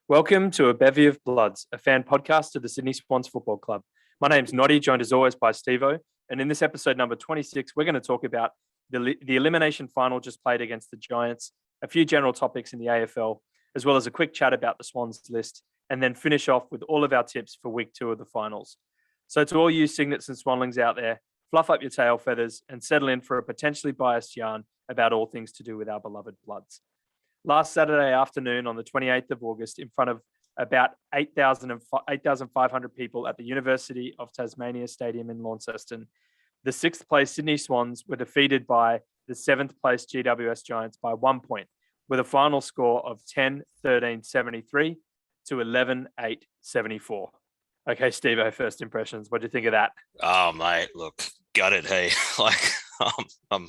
Welcome to A Bevy of Bloods, a fan podcast of the Sydney Swans Football Club. My name's Noddy, joined as always by Stevo. And in this episode number 26, we're going to talk about the elimination final just played against the Giants, a few general topics in the AFL, as well as a quick chat about the Swans list, and then finish off with all of our tips for week 2 of the finals. So to all you Cygnets and Swanlings out there, fluff up your tail feathers and settle in for a potentially biased yarn about all things to do with our beloved Bloods. Last Saturday afternoon on the 28th of August, in front of about 8,500 people at the University of Tasmania Stadium in Launceston, the 6th place Sydney Swans were defeated by the 7th place GWS Giants by 1 point, with a final score of 10-13-73 to 11-8-74. Okay, Stevo, first impressions. What do you think of that? Oh, mate, look, gutted, hey. I'm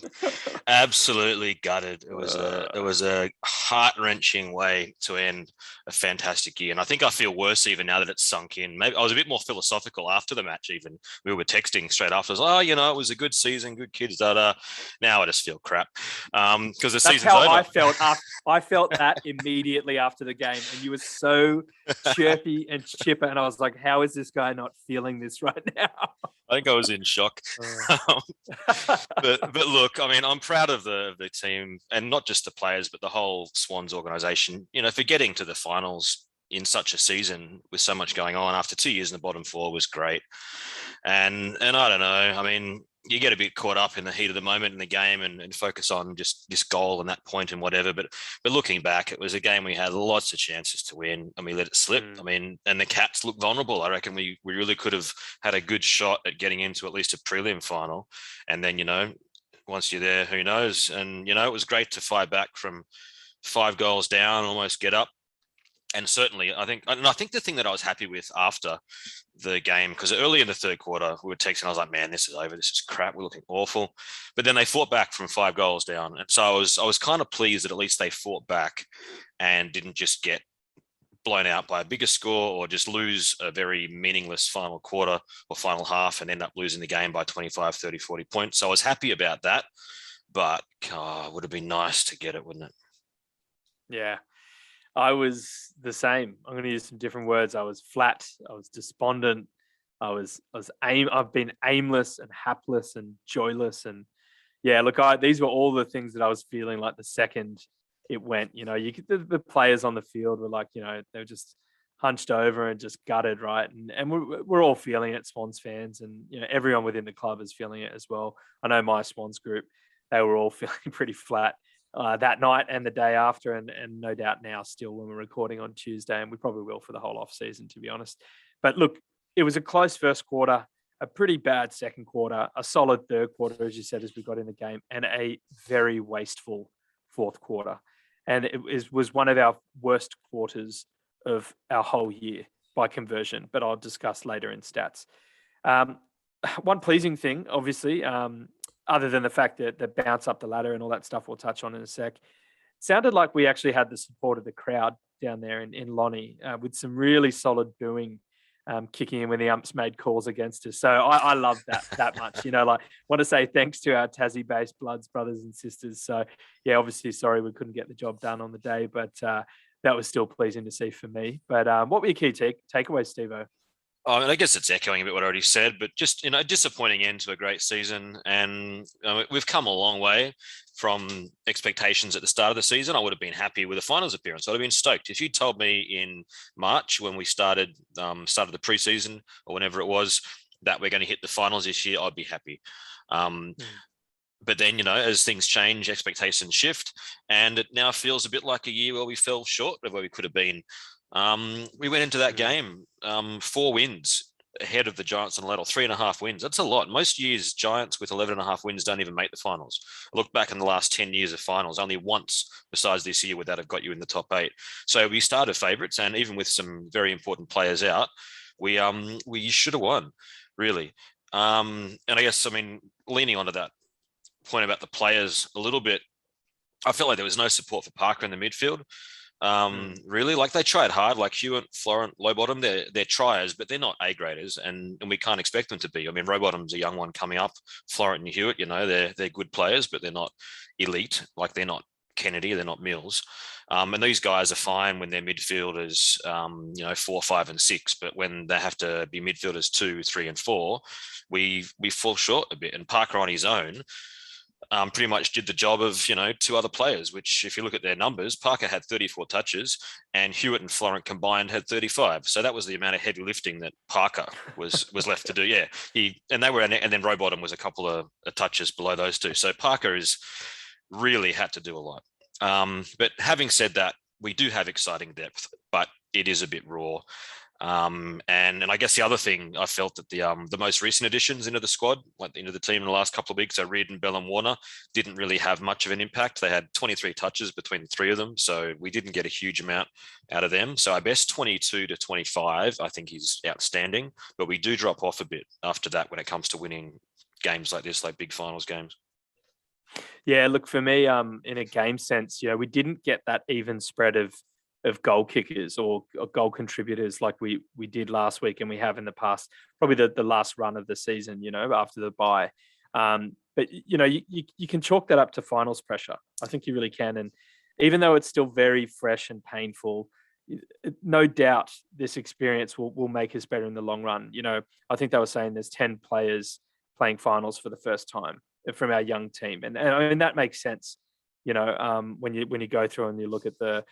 absolutely gutted. It was a heart-wrenching way to end a fantastic year. And I think I feel worse even now that it's sunk in. Maybe I was a bit more philosophical after the match even. We were texting straight after. I was like, it was a good season, good kids. Now I just feel crap because the season's over. I felt that immediately after the game. And you were so chirpy and chipper. And I was like, how is this guy not feeling this right now? I think I was in shock. But look, I mean, I'm proud of the team, and not just the players, but the whole Swans organisation. For getting to the finals in such a season with so much going on after 2 years in the bottom four was great. And I don't know. I mean, you get a bit caught up in the heat of the moment in the game and focus on just this goal and that point and whatever. But looking back, it was a game we had lots of chances to win and we let it slip. I mean, and the Cats looked vulnerable. I reckon we really could have had a good shot at getting into at least a prelim final. And then, once you're there, who knows? And, it was great to fight back from 5 goals down, almost get up. And certainly, I think the thing that I was happy with after the game, because early in the third quarter, we were texting, I was like, man, this is over. This is crap. We're looking awful. But then they fought back from 5 goals down. And so I was kind of pleased that at least they fought back and didn't just get blown out by a bigger score or just lose a very meaningless final quarter or final half and end up losing the game by 25, 30, 40 points. So I was happy about that. But it would have been nice to get it, wouldn't it? Yeah. I was the same. I'm going to use some different words. I was flat. I was despondent. I've been aimless and hapless and joyless. And yeah, look, these were all the things that I was feeling like the second it went. The players on the field were like, they were just hunched over and just gutted, right? And we're all feeling it, Swans fans, and everyone within the club is feeling it as well. I know my Swans group, they were all feeling pretty flat. That night and the day after, and no doubt now still when we're recording on Tuesday, and we probably will for the whole off season, to be honest. But look, it was a close first quarter, a pretty bad second quarter, a solid third quarter, as you said, as we got in the game, and a very wasteful fourth quarter. And it was one of our worst quarters of our whole year by conversion, but I'll discuss later in stats. One pleasing thing, obviously, other than the fact that the bounce up the ladder and all that stuff we'll touch on in a sec, sounded like we actually had the support of the crowd down there in Lonnie with some really solid booing kicking in when the umps made calls against us. So I love that much. Want to say thanks to our Tassie-based Bloods brothers and sisters. So yeah, obviously sorry we couldn't get the job done on the day, but that was still pleasing to see for me. But what were your key takeaways, Stevo? I guess it's echoing a bit what I already said, but just, disappointing end to a great season. And we've come a long way from expectations at the start of the season. I would have been happy with a finals appearance. I would have been stoked. If you told me in March when we started the preseason or whenever it was that we're going to hit the finals this year, I'd be happy. But then, as things change, expectations shift. And it now feels a bit like a year where we fell short of where we could have been. We went into that game 4 wins ahead of the Giants on a ladder, 3.5 wins. That's a lot. Most years, Giants with 11.5 wins don't even make the finals. I look back in the last 10 years of finals, only once besides this year would that have got you in the top 8. So we started favourites, and even with some very important players out, we should have won, really. And I guess, leaning onto that point about the players a little bit, I felt like there was no support for Parker in the midfield. Really, like they tried hard, like Hewitt, Florent, Lowbottom, they're tryers, but they're not A-graders, and we can't expect them to be. Rowbottom's a young one coming up. Florent and Hewitt, they're good players, but they're not elite. Like they're not Kennedy, they're not Mills. And these guys are fine when they're midfielders, 4, 5, and 6. But when they have to be midfielders 2, 3, and 4, we fall short a bit. And Parker on his own pretty much did the job of, two other players, which if you look at their numbers, Parker had 34 touches and Hewitt and Florent combined had 35. So that was the amount of heavy lifting that Parker was left to do. Yeah. And then Rowbottom was a couple of touches below those two. So Parker is really had to do a lot. But having said that, we do have exciting depth, but it is a bit raw. And I guess the other thing I felt that the most recent additions into the squad, like into the team in the last couple of weeks, so Reed, Bell and Warner, didn't really have much of an impact. They had 23 touches between the three of them, so we didn't get a huge amount out of them. So our best 22 to 25, I think, is outstanding, but we do drop off a bit after that when it comes to winning games like this, like big finals games. Yeah, look, for me, in a game sense, we didn't get that even spread of goal kickers or goal contributors like we did last week and we have in the past, probably the last run of the season, after the bye. But you can chalk that up to finals pressure. I think you really can. And even though it's still very fresh and painful, no doubt this experience will make us better in the long run. I think they were saying there's 10 players playing finals for the first time from our young team. And I mean, that makes sense, when you go through and you look at the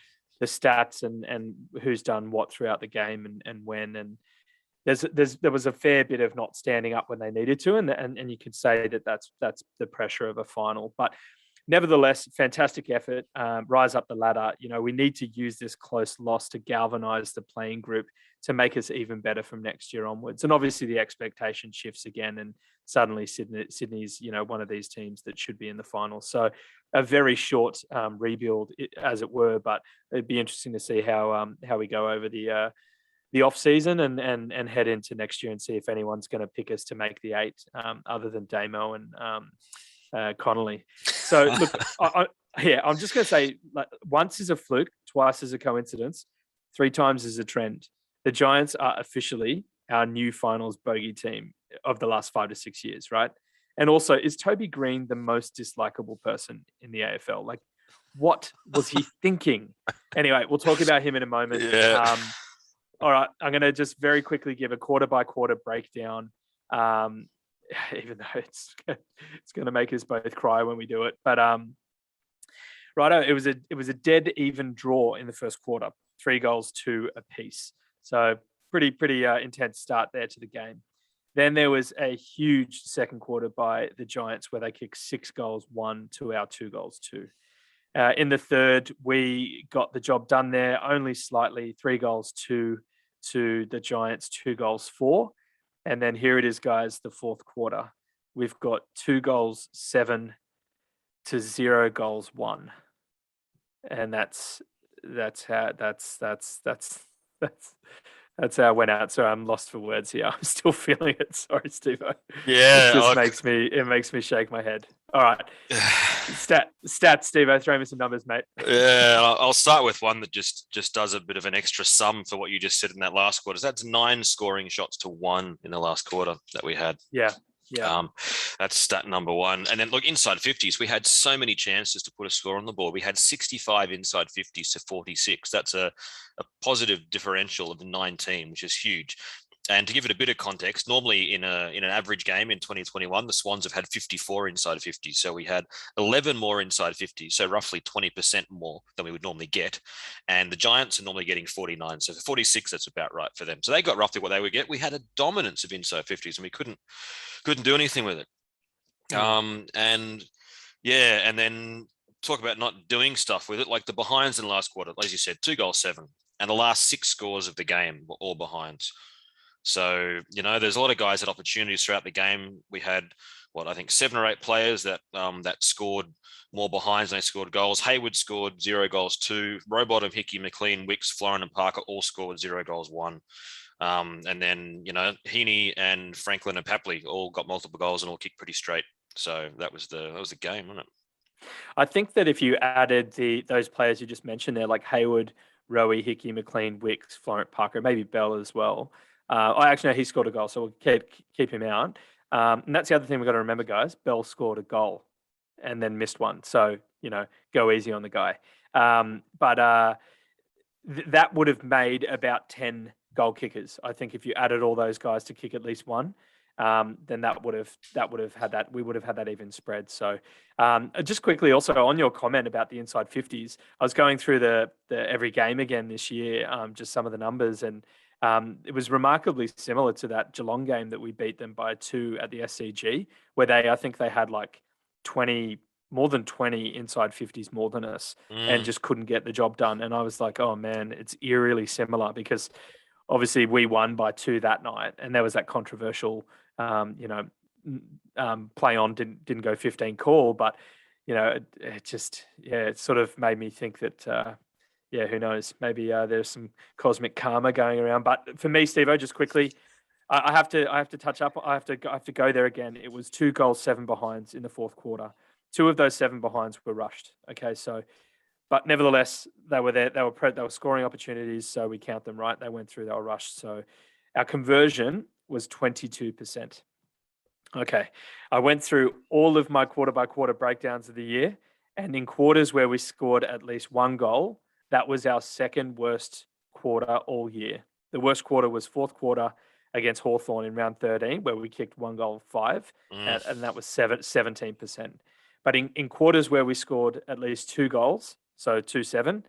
stats and who's done what throughout the game and when, and there was a fair bit of not standing up when they needed to, and you could say that's the pressure of a final. But nevertheless, fantastic effort, rise up the ladder. We need to use this close loss to galvanize the playing group to make us even better from next year onwards. And obviously the expectation shifts again, and suddenly Sydney's one of these teams that should be in the final. So a very short rebuild, as it were, but it'd be interesting to see how we go over the off season and head into next year and see if anyone's going to pick us to make the 8, other than Damo and Connolly. So look, I'm just going to say, like, once is a fluke, twice is a coincidence, 3 times is a trend. The Giants are officially our new finals bogey team of the last 5 to 6 years, right? And also, is Toby Green the most dislikable person in the AFL? Like, what was he thinking? Anyway, we'll talk about him in a moment. Yeah. All right, I'm going to just very quickly give a quarter by quarter breakdown, even though it's going to make us both cry when we do it. But righto, it was a dead even draw in the first quarter, 3 goals, 2 apiece. So pretty intense start there to the game. Then there was a huge second quarter by the Giants where they kicked 6 goals, 1 to our 2 goals, 2. In the third, we got the job done there, only slightly, 3 goals, 2 to the Giants, 2 goals, 4. And then here it is, guys, the fourth quarter. We've got 2 goals, 7 to 0 goals, 1. And that's how it went out. So I'm lost for words here. I'm still feeling it. Sorry, Stevo. Yeah. It makes me shake my head. All right. Stats, Stevo. Throw me some numbers, mate. Yeah, I'll start with one that just does a bit of an extra sum for what you just said in that last quarter. That's 9 scoring shots to 1 in the last quarter that we had. Yeah. That's stat number 1. And then look, inside 50s, we had so many chances to put a score on the board. We had 65 inside 50s to 46. That's a positive differential of 19, which is huge. And to give it a bit of context, normally in an average game in 2021, the Swans have had 54 inside 50. So we had 11 more inside 50, so roughly 20% more than we would normally get. And the Giants are normally getting 49. So for 46, that's about right for them. So they got roughly what they would get. We had a dominance of inside 50s and we couldn't do anything with it. And then talk about not doing stuff with it, like the behinds in the last quarter, as you said, 2 goals, 7. And the last 6 scores of the game were all behinds. So, there's a lot of guys had opportunities throughout the game. We had, I think 7 or 8 players that scored more behinds than they scored goals. Hayward scored 0 goals, 2. Rowbottom, Hickey, McLean, Wicks, Florin and Parker all scored 0 goals, 1. And then, Heaney and Franklin and Papley all got multiple goals and all kicked pretty straight. So that was the game, wasn't it? I think that if you added those players you just mentioned there, like Hayward, Rowie, Hickey, McLean, Wicks, Florent, Parker, maybe Bell as well. I actually know he scored a goal, so we'll keep him out. And that's the other thing we've got to remember, guys. Bell scored a goal and then missed one. So, go easy on the guy. But that would have made about 10 goal kickers. I think if you added all those guys to kick at least one, then that would have had that. We would have had that even spread. So just quickly, also on your comment about the inside 50s, I was going through the every game again this year, just some of the numbers, and it was remarkably similar to that Geelong game that we beat them by 2 at the SCG, where I think they had like 20, more than 20 inside 50s more than us, and just couldn't get the job done. And I was like, oh man, it's eerily similar, because obviously we won by 2 that night, and there was that controversial, play on didn't go 15 call, but it just, it sort of made me think that who knows, maybe there's some cosmic karma going around. But for me, Steve-O, just quickly, I have to touch up. I have to go there again. It was 2 goals, 7 behinds in the fourth quarter. 2 of those 7 behinds were rushed. Okay, so, but nevertheless, they were there. They were scoring opportunities, so we count them, right. They went through. They were rushed. So our conversion was 22%. Okay, I went through all of my quarter by quarter breakdowns of the year, and in quarters where we scored at least 1 goal, that was our second worst quarter all year. The worst quarter was fourth quarter against Hawthorn in round 13, where we kicked 1 goal, 5, and that was 17%. But in quarters where we scored at least 2 goals, so 2-7,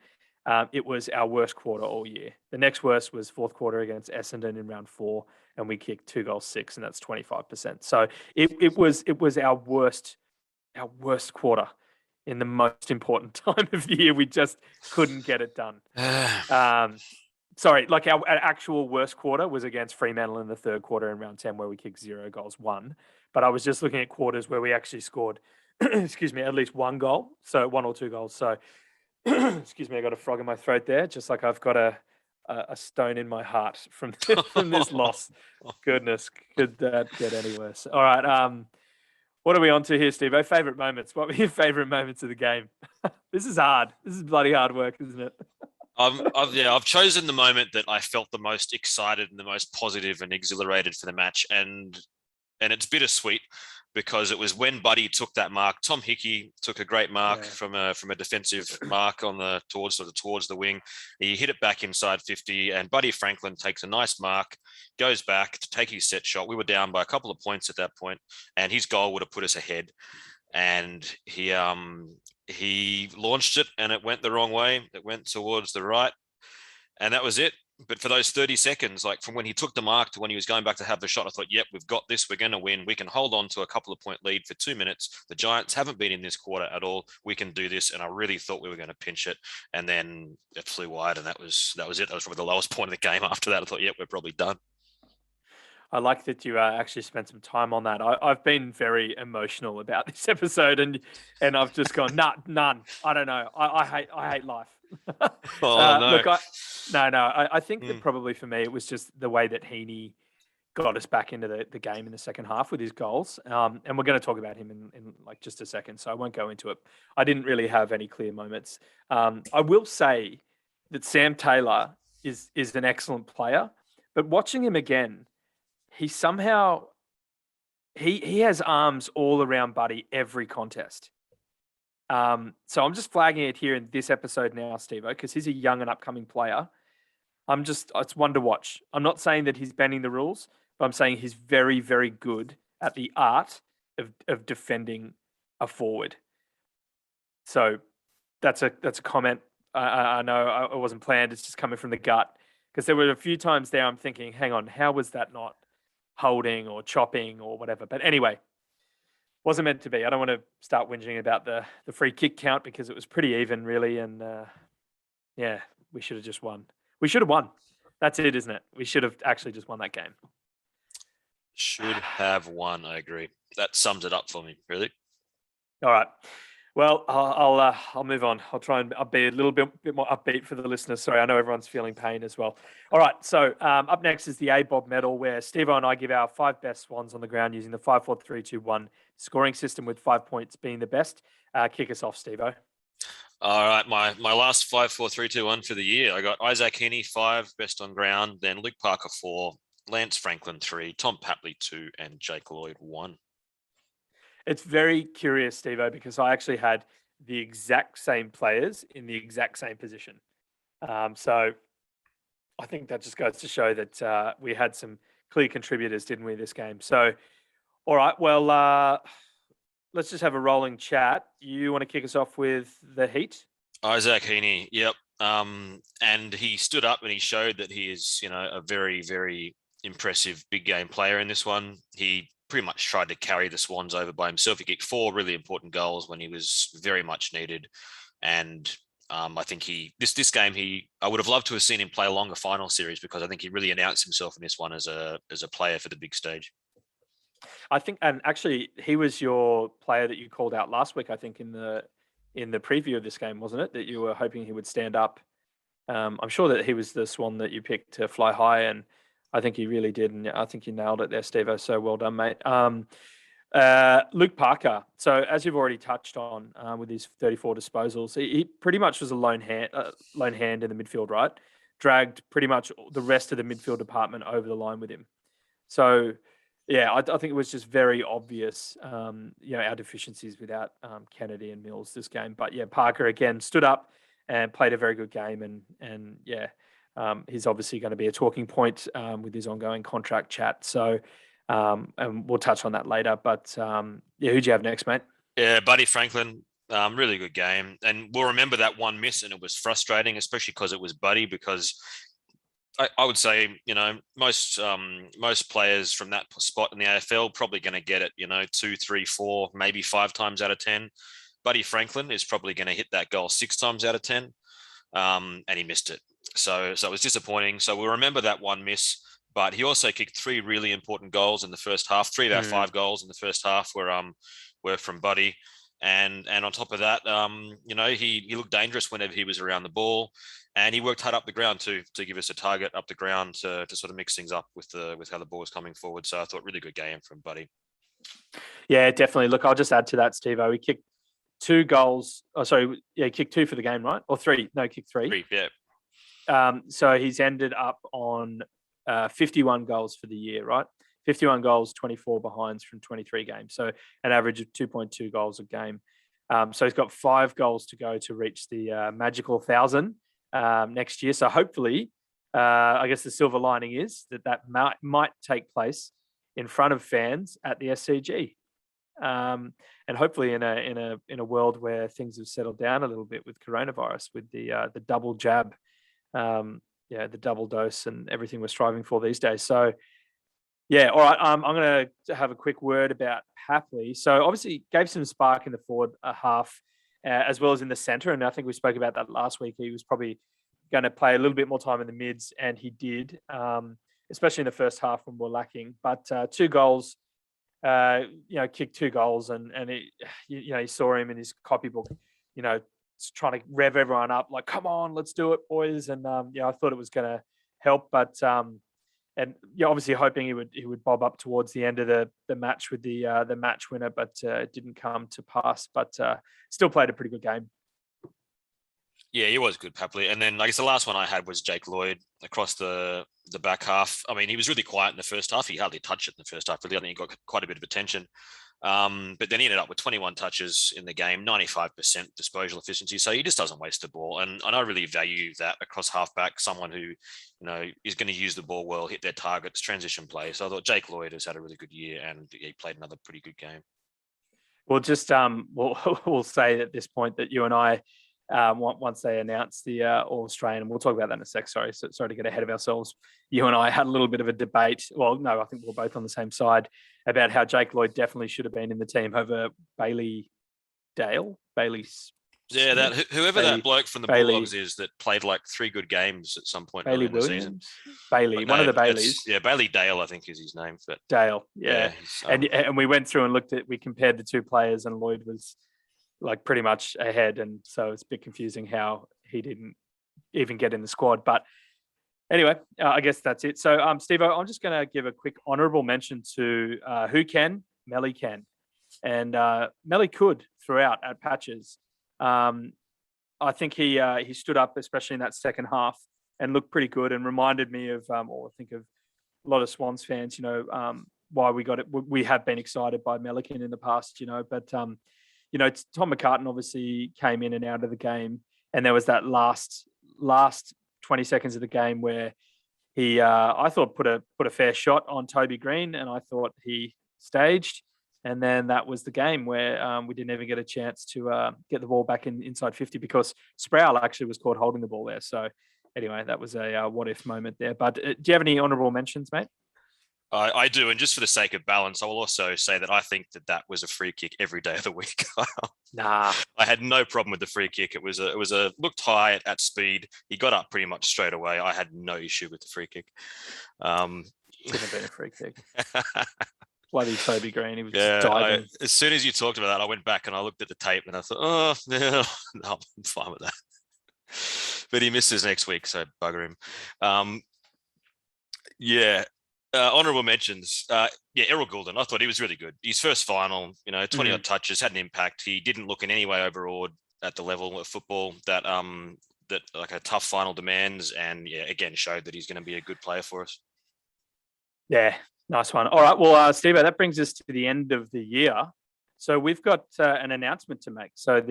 it was our worst quarter all year. The next worst was fourth quarter against Essendon in round 4, and we kicked 2 goals, 6, and that's 25%. So it was our worst quarter in the most important time of the year. We just couldn't get it done. Sorry, like our actual worst quarter was against Fremantle in the third quarter in round 10, where we kicked 0 goals, 1. But I was just looking at quarters where we actually scored, excuse me, at least 1 goal. So 1 or 2 goals. So, excuse me, I got a frog in my throat there, just like I've got a stone in my heart from this loss. Goodness, could that get any worse? All right. What are we on to here, Steve? Favorite moments. What were your favorite moments of the game? This is hard. This is bloody hard work, isn't it? I've chosen the moment that I felt the most excited and the most positive and exhilarated for the match, and it's bittersweet, because it was when Buddy took that mark. Tom Hickey took a great mark from a defensive mark on towards the wing. He hit it back inside 50, and Buddy Franklin takes a nice mark, goes back to take his set shot. We were down by a couple of points at that point, and his goal would have put us ahead. And he launched it, and it went the wrong way. It went towards the right, and that was it. But for those 30 seconds, like from when he took the mark to when he was going back to have the shot, I thought, yep, we've got this. We're going to win. We can hold on to a couple of point lead for 2 minutes. The Giants haven't been in this quarter at all. We can do this. And I really thought we were going to pinch it. And then it flew wide, and that was it. That was probably the lowest point of the game after that. I thought, yep, we're probably done. I like that you actually spent some time on that. I've been very emotional about this episode, and I've just gone, none. I don't know. I hate life. Oh, no. Look, I think that probably for me, it was just the way that Heaney got us back into the game in the second half with his goals. And we're going to talk about him in like just a second, so I won't go into it. I didn't really have any clear moments. I will say that Sam Taylor is an excellent player, but watching him again, he somehow he has arms all around Buddy every contest. So I'm just flagging it here in this episode now, Steve-O, because he's a young and upcoming player. It's one to watch. I'm not saying that he's bending the rules, but I'm saying he's very, very good at the art of defending a forward. So that's a comment. I know it wasn't planned. It's just coming from the gut, because there were a few times there I'm thinking, hang on, how was that not holding or chopping or whatever? But anyway, wasn't meant to be. I don't want to start whinging about the free kick count, because it was pretty even, really. And we should have just won. We should have won. That's it, isn't it? We should have actually just won that game. Should have won. I agree. That sums it up for me, really. All right. Well, I'll move on. I'll try and I'll be a little bit more upbeat for the listeners. Sorry, I know everyone's feeling pain as well. All right, so up next is the A Bob medal, where Steve and I give our 5 best Swans on the ground using the 5-4-3-2-1 scoring system, with 5 points being the best. Kick us off, Steve-O. All right, my last 5-4-3-2-1 for the year. I got Isaac Heaney 5, best on ground, then Luke Parker 4, Lance Franklin 3, Tom Papley 2, and Jake Lloyd 1. It's very curious, Steve-O, because I actually had the exact same players in the exact same position. So I think that just goes to show that we had some clear contributors, didn't we, this game? So, all right, well, let's just have a rolling chat. You want to kick us off with the Heat? Isaac Heaney, yep. And he stood up and he showed that he is, a very, very impressive big game player in this one. He pretty much tried to carry the Swans over by himself. He kicked 4 really important goals when he was very much needed. And I think this game, I would have loved to have seen him play a longer final series because I think he really announced himself in this one as a player for the big stage. I think, and actually, he was your player that you called out last week. I think in the preview of this game, wasn't it? That you were hoping he would stand up. I'm sure that he was the Swan that you picked to fly high, and I think he really did. And I think you nailed it there, Stevo. So well done, mate. Luke Parker. So as you've already touched on with his 34 disposals, he pretty much was a lone hand in the midfield, right? Dragged pretty much the rest of the midfield department over the line with him. So yeah, I think it was just very obvious, our deficiencies without Kennedy and Mills this game. But yeah, Parker again stood up and played a very good game, and he's obviously going to be a talking point with his ongoing contract chat. So, and we'll touch on that later. But who'd you have next, mate? Yeah, Buddy Franklin, really good game, and we'll remember that one miss, and it was frustrating, especially because it was Buddy. Because I would say, most players from that spot in the AFL probably going to get it, 2, 3, 4, maybe 5 times out of 10. Buddy Franklin is probably going to hit that goal 6 times out of 10, and he missed it. So it was disappointing. So we'll remember that one miss. But he also kicked 3 really important goals in the first half. 3 of our 5 goals in the first half were from Buddy. And on top of that, he looked dangerous whenever he was around the ball, and he worked hard up the ground to give us a target up the ground to sort of mix things up with how the ball was coming forward. So I thought really good game from Buddy. Yeah, definitely. Look, I'll just add to that, Stevo. He kicked 2 goals. Oh, sorry, yeah, kicked 2 for the game, right? Or 3? No, kicked 3. 3, yeah. So he's ended up on 51 goals for the year, right? 51 goals, 24 behinds from 23 games. So an average of 2.2 goals a game. So he's got 5 goals to go to reach the magical 1,000 next year. So hopefully, I guess the silver lining is that might take place in front of fans at the SCG. And hopefully in a world where things have settled down a little bit with coronavirus, with the double jab, the double dose and everything we're striving for these days. So, yeah, all right. I'm going to have a quick word about Hapley. So, obviously, gave some spark in the forward half as well as in the centre. And I think we spoke about that last week. He was probably going to play a little bit more time in the mids, and he did, especially in the first half when we're lacking. But 2 goals, kicked 2 goals, and you saw him in his copybook, trying to rev everyone up, like, come on, let's do it, boys. And I thought it was going to help, but obviously hoping he would bob up towards the end of the match with the match winner, but it didn't come to pass. But still played a pretty good game. Yeah, he was good, Papley. And then I guess the last one I had was Jake Lloyd across the back half. I mean, he was really quiet in the first half. He hardly touched it in the first half. Really, I think he got quite a bit of attention. But then he ended up with 21 touches in the game, 95% disposal efficiency. So he just doesn't waste the ball. And I really value that across halfback, someone who, is going to use the ball well, hit their targets, transition play. So I thought Jake Lloyd has had a really good year, and he played another pretty good game. Well, just we'll say at this point that you and I, once they announced the All-Australian, and we'll talk about that in a sec. Sorry to get ahead of ourselves. You and I had a little bit of a debate. Well, no, I think we're both on the same side about how Jake Lloyd definitely should have been in the team over Bailey's. Yeah, whoever that bloke from the Bulldogs is that played like 3 good games at some point early in the season. One of the Baileys. Yeah, Bailey Dale, I think is his name. But Dale, yeah. And we went through and we compared the 2 players, and Lloyd was like pretty much ahead, and so it's a bit confusing how he didn't even get in the squad. But anyway, I guess that's it. So, Stevo, I'm just going to give a quick honourable mention to who can, Melly can. And Melly could throughout at patches. I think he stood up, especially in that second half, and looked pretty good, and reminded me of, or I think of a lot of Swans fans, why we got it. We have been excited by Melican in the past, but Tom McCartan obviously came in and out of the game, and there was that last 20 seconds of the game where he, I thought, put a fair shot on Toby Green, and I thought he staged. And then that was the game where we didn't even get a chance to get the ball back inside 50 because Sproul actually was caught holding the ball there. So anyway, that was a what-if moment there. But do you have any honourable mentions, mate? I do, and just for the sake of balance, I will also say that I think that was a free kick every day of the week. Nah, I had no problem with the free kick. It was a looked high at speed. He got up pretty much straight away. I had no issue with the free kick. Shouldn't have been a free kick. Bloody Toby Green, he was yeah, just diving. As soon as you talked about that, I went back and I looked at the tape and I thought, oh, no, I'm fine with that. But he misses next week, so bugger him. Honourable mentions. Errol Goulden. I thought he was really good. His first final, 20 odd touches, had an impact. He didn't look in any way overawed at the level of football that like a tough final demands, and again showed that he's going to be a good player for us. Yeah, nice one. All right, well, Steve, that brings us to the end of the year. So we've got an announcement to make. So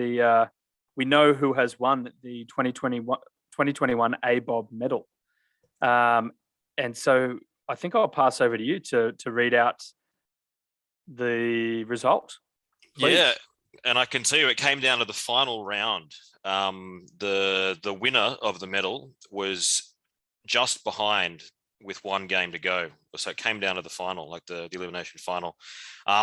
we know who has won the 2021 A Bob medal, and so I think I'll pass over to you to read out the result. Please. Yeah, and I can tell you it came down to the final round. The winner of the medal was just behind with one game to go. So it came down to the final, like the elimination final.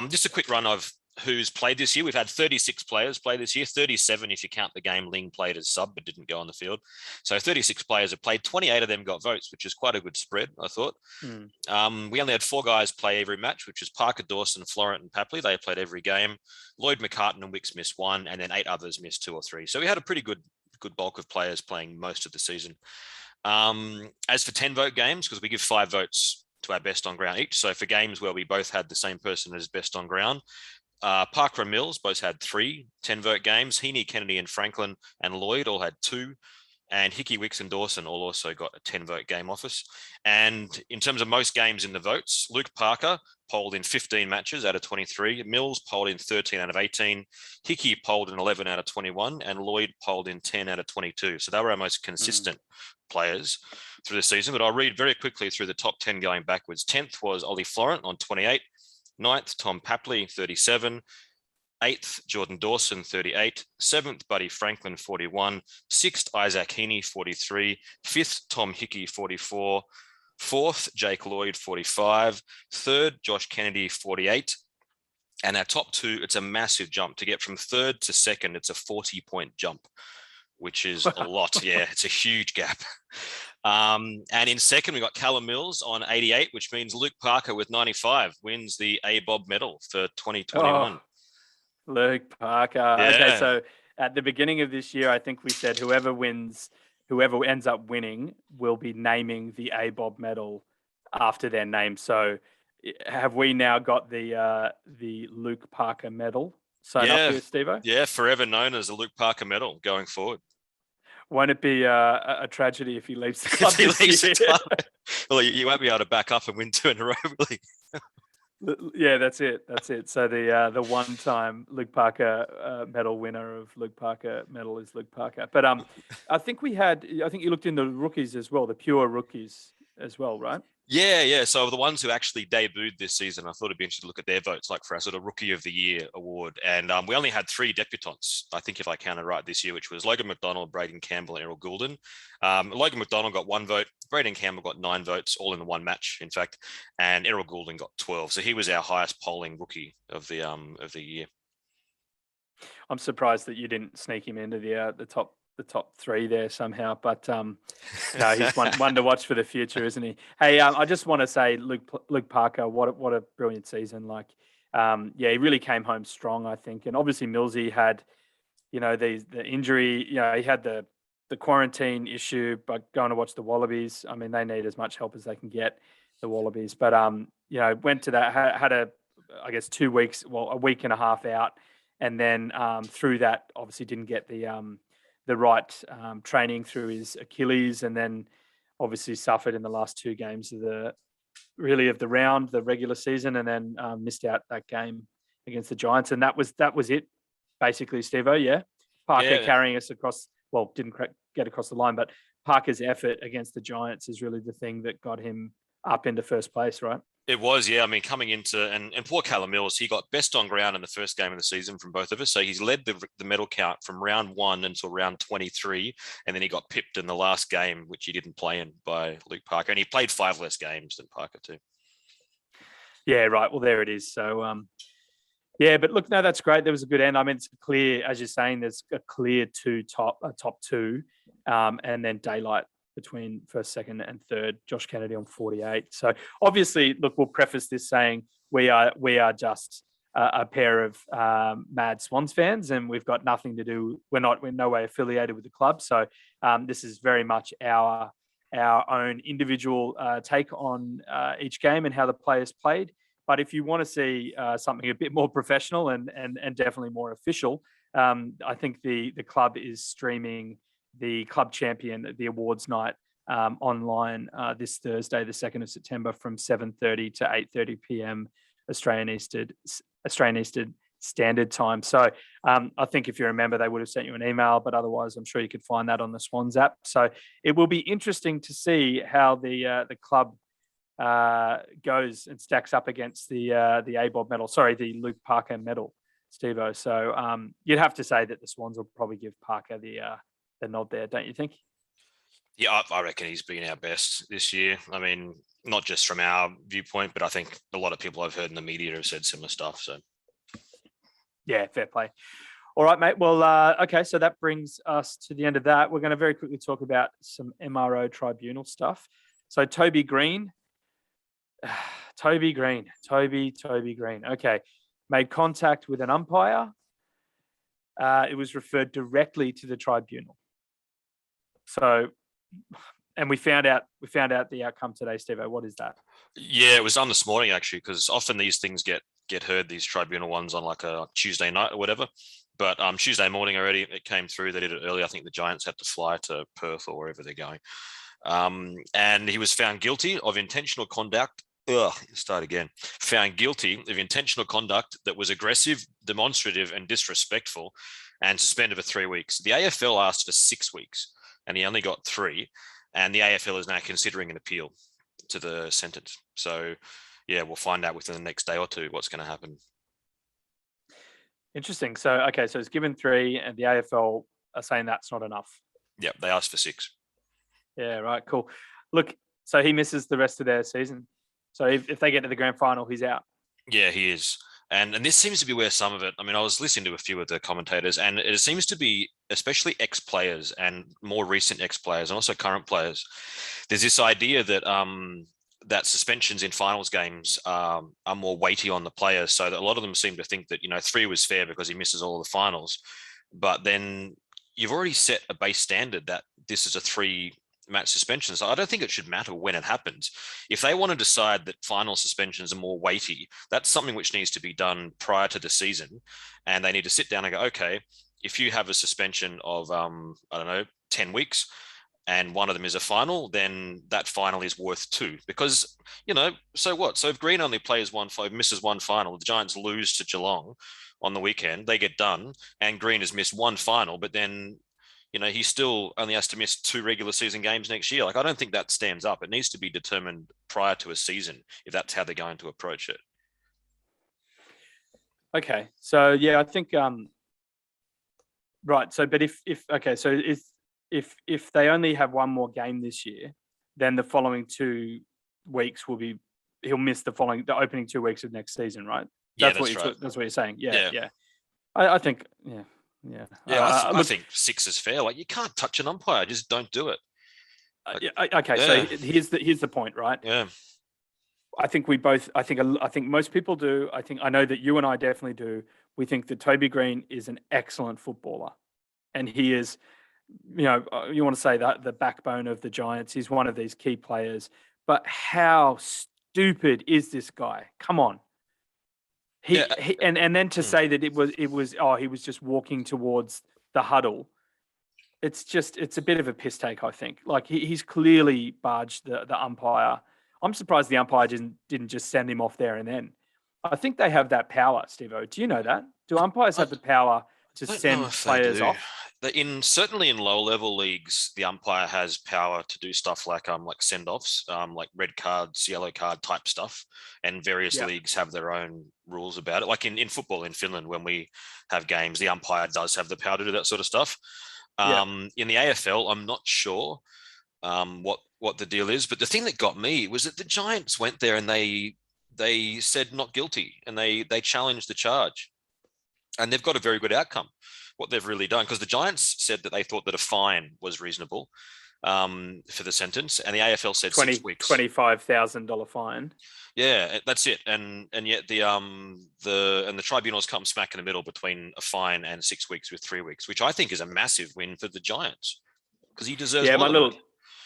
Just a quick run of who's played this year. We've had 36 players play this year, 37 if you count the game Ling played as sub but didn't go on the field. So 36 players have played, 28 of them got votes, which is quite a good spread, I thought. We only had 4 guys play every match, which is Parker, Dawson, Florent and Papley. They played every game. Lloyd, McCartan and Wicks missed 1, and then 8 others missed 2 or 3. So we had a pretty good bulk of players playing most of the season. As for 10 vote games, because we give 5 votes to our best on ground each. So for games where we both had the same person as best on ground, Parker and Mills both had 3 10-vote games. Heaney, Kennedy and Franklin and Lloyd all had 2. And Hickey, Wicks and Dawson all also got a 10-vote game office. And in terms of most games in the votes, Luke Parker polled in 15 matches out of 23. Mills polled in 13 out of 18. Hickey polled in 11 out of 21. And Lloyd polled in 10 out of 22. So they were our most consistent players through the season. But I'll read very quickly through the top 10 going backwards. 10th was Ollie Florent on 28. 9th, Tom Papley, 37. 8th, Jordan Dawson, 38. 7th, Buddy Franklin, 41. 6th, Isaac Heaney, 43. 5th, Tom Hickey, 44. 4th, Jake Lloyd, 45. 3rd, Josh Kennedy, 48. And our top 2, it's a massive jump. To get from 3rd to 2nd, it's a 40-point jump, which is a lot. Yeah, it's a huge gap. And in 2nd, we got Callum Mills on 88, which means Luke Parker with 95 wins the A Bob medal for 2021. Luke Parker. Yeah. Okay, so at the beginning of this year, I think we said whoever ends up winning will be naming the A Bob medal after their name. So have we now got the Luke Parker medal sewn up here, Stevo? Yeah, forever known as the Luke Parker medal going forward. Won't it be a tragedy if he leaves the club? Well, you won't be able to back up and win 2 in a row, really. Yeah, that's it. So the one-time Luke Parker medal winner of Luke Parker medal is Luke Parker. But I think you looked in the rookies as well, the pure rookies as well, right? Yeah. So the ones who actually debuted this season, I thought it'd be interesting to look at their votes, like for our sort of Rookie of the Year award. And we only had 3 debutants, I think, if I counted right, this year, which was Logan McDonald, Braden Campbell, and Errol Goulden. Logan McDonald got 1 vote. Braden Campbell got 9 votes, all in the one match, in fact. And Errol Goulden got 12. So he was our highest polling rookie of the year. I'm surprised that you didn't sneak him into the top 3 there somehow, but no, he's one to watch for the future, isn't he? Hey, I just want to say, Luke Parker, what a brilliant season! Like, he really came home strong, I think, and obviously Millsy had, the injury, he had the quarantine issue, but going to watch the Wallabies, I mean, they need as much help as they can get, the Wallabies, but went to that, had a 2 weeks, a week and a half out, and then through that, obviously didn't get the right training through his Achilles, and then obviously suffered in the last 2 games of the regular season, and then missed out that game against the Giants, and that was it basically, Stevo. Yeah, Parker Yeah, carrying us across. Well, didn't get across the line, but Parker's effort against the Giants is really the thing that got him up into first place, right? it was. Yeah, I mean, coming into and poor Callum Mills, he got best on ground in the first game of the season from both of us. So he's led the medal count from round 1 until round 23, and then he got pipped in the last game, which he didn't play in, by Luke Parker, and he played 5 less games than Parker too. Yeah, right. Well, there it is. So, yeah, but look, no, that's great. There was a good end. I mean, it's clear, as you're saying, there's a clear top two, and then daylight between first, second, and third. Josh Kennedy on 48. So obviously, look, we'll preface this saying we are just a pair of mad Swans fans, and we've got nothing to do. We're no way affiliated with the club. So this is very much our own individual take on each game and how the players played. But if you want to see something a bit more professional and definitely more official, I think the club is streaming the club champion, the awards night, online this Thursday, the 2nd of September, from 7:30 to 8:30 p.m. Australian Eastern Standard Time. So I think if you remember, they would have sent you an email, but otherwise, I'm sure you could find that on the Swans app. So it will be interesting to see how the club goes and stacks up against the ABOB medal. Sorry, the Luke Parker medal, Stevo. So you'd have to say that the Swans will probably give Parker the nod there, don't you think? Yeah, I reckon he's been our best this year. I mean, not just from our viewpoint, but I think a lot of people I've heard in the media have said similar stuff. So, yeah, fair play. All right, mate. Well, okay, so that brings us to the end of that. We're going to very quickly talk about some MRO tribunal stuff. So Toby Green. Toby Green. Okay. Made contact with an umpire. It was referred directly to the tribunal. So, and we found out the outcome today, Stevo. What is that? Yeah, it was done this morning actually, because often these things get heard, these tribunal ones, on like a Tuesday night or whatever. But Tuesday morning already, it came through. They did it early. I think the Giants had to fly to Perth or wherever they're going. And he was found guilty of intentional conduct. Found guilty of intentional conduct that was aggressive, demonstrative, and disrespectful, and suspended for 3 weeks. The AFL asked for 6 weeks, and he only got 3. And the AFL is now considering an appeal to the sentence. So, yeah, we'll find out within the next day or two what's going to happen. Interesting. So, okay, so it's given 3, and the AFL are saying that's not enough. Yeah, they asked for 6. Yeah, right, cool. Look, so he misses the rest of their season. So if they get to the grand final, he's out. Yeah, he is. And this seems to be where some of it, I mean, I was listening to a few of the commentators, and it seems to be especially ex-players and more recent ex-players and also current players. There's this idea that that suspensions in finals games are more weighty on the players. So that a lot of them seem to think that, 3 was fair because he misses all the finals. But then you've already set a base standard that this is a 3-match suspension. So I don't think it should matter when it happens. If they want to decide that final suspensions are more weighty, that's something which needs to be done prior to the season. And they need to sit down and go, okay, if you have a suspension of, 10 weeks, and one of them is a final, then that final is worth 2. Because, so what? So if Green only misses one final, the Giants lose to Geelong on the weekend, they get done, and Green has missed one final, but then he still only has to miss 2 regular season games next year. Like, I don't think that stands up. It needs to be determined prior to a season if that's how they're going to approach it. Okay. So, yeah, I think, right. So, but if they only have one more game this year, then the following 2 weeks he'll miss the opening 2 weeks of next season, right? That's right. That's what you're saying. Yeah. I think, yeah. Yeah, I think 6 is fair. Like, you can't touch an umpire; just don't do it. Okay, so here's the point, right? Yeah, I think most people do. I know that you and I definitely do. We think that Toby Green is an excellent footballer, and he is, you want to say that the backbone of the Giants. He's one of these key players. But how stupid is this guy? Come on. And then to say that it was he was just walking towards the huddle. It's a bit of a piss take, I think. Like, he's clearly barged the umpire. I'm surprised the umpire didn't just send him off there and then. I think they have that power, Stevo. Do you know that? Do umpires have the power Just I don't know send if they players do. off? Certainly in lower level leagues, the umpire has power to do stuff like send offs, like red cards, yellow card type stuff, and various Yeah. leagues have their own rules about it. Like in football in Finland, when we have games, the umpire does have the power to do that sort of stuff. Yeah. In the AFL, I'm not sure what the deal is, but the thing that got me was that the Giants went there and they said not guilty, and they challenged the charge, and they've got a very good outcome. What they've really done, because the Giants said that they thought that a fine was reasonable for the sentence, and the AFL said 6 weeks. $25,000 fine. Yeah, that's it. And yet the tribunals come smack in the middle between a fine and 6 weeks with 3 weeks, which I think is a massive win for the Giants, because he deserves more than that.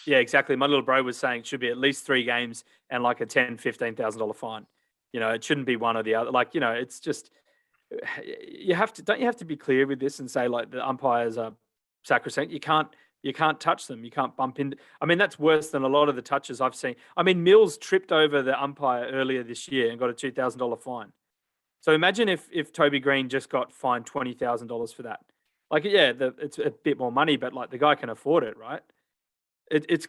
Yeah, exactly. My little bro was saying it should be at least 3 games and like a $10,000-$15,000 fine. It shouldn't be one or the other. It's just don't you have to be clear with this and say like the umpires are sacrosanct? You can't touch them. You can't bump into. I mean, that's worse than a lot of the touches I've seen. I mean, Mills tripped over the umpire earlier this year and got a $2,000 fine. So imagine if Toby Green just got fined $20,000 for that. It's a bit more money, but like the guy can afford it, right? It's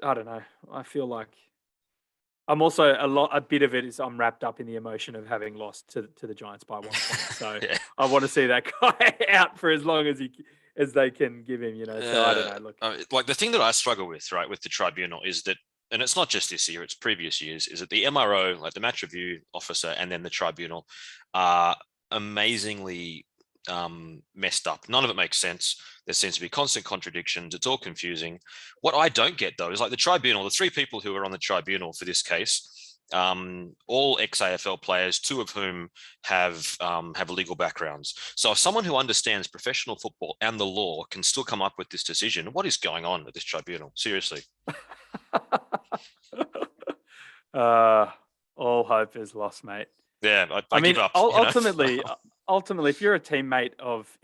I don't know. I feel like I'm also a bit of it is I'm wrapped up in the emotion of having lost to the Giants by 1 point. So Yeah. I want to see that guy out for as long as they can give him. So I don't know. Look, like the thing that I struggle with, right, with the tribunal is that, and it's not just this year, it's previous years, is that the MRO, like the match review officer, and then the tribunal are amazingly messed up. None of it makes sense. There seems to be constant contradictions. It's all confusing. What I don't get though is like the tribunal, the 3 people who are on the tribunal for this case, all ex-AFL players, 2 of whom have legal backgrounds. So if someone who understands professional football and the law can still come up with this decision, what is going on with this tribunal? Seriously. All hope is lost, mate. Yeah, I mean, give up. Ultimately, if you're a teammate of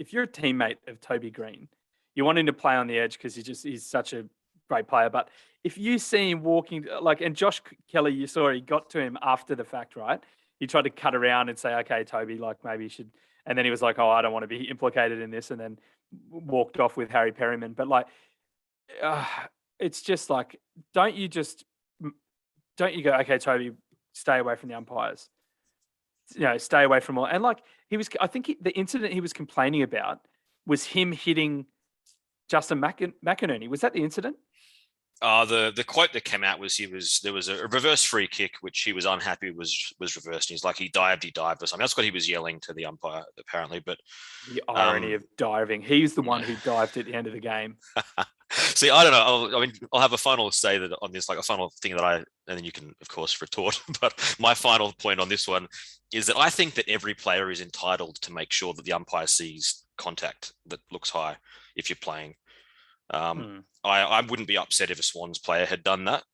Toby Green, you want him to play on the edge because he's such a great player. But if you see him walking and Josh Kelly, you saw he got to him after the fact, right? He tried to cut around and say, "Okay, Toby, like maybe you should," and then he was like, "Oh, I don't want to be implicated in this," and then walked off with Harry Perryman. But it's just like, don't you go, "Okay, Toby, stay away from the umpires." Stay away from all. And I think the incident he was complaining about was him hitting Justin McInerney. Was that the incident? The quote that came out was there was a reverse free kick which he was unhappy was reversed. And he's like he dived or something. That's what he was yelling to the umpire apparently. But the irony of diving. He's the one who dived at the end of the game. See, I don't know. I'll have a final say that on this, like a final thing and then you can of course retort. But my final point on this one is that I think that every player is entitled to make sure that the umpire sees contact that looks high if you're playing. I wouldn't be upset if a Swans player had done that,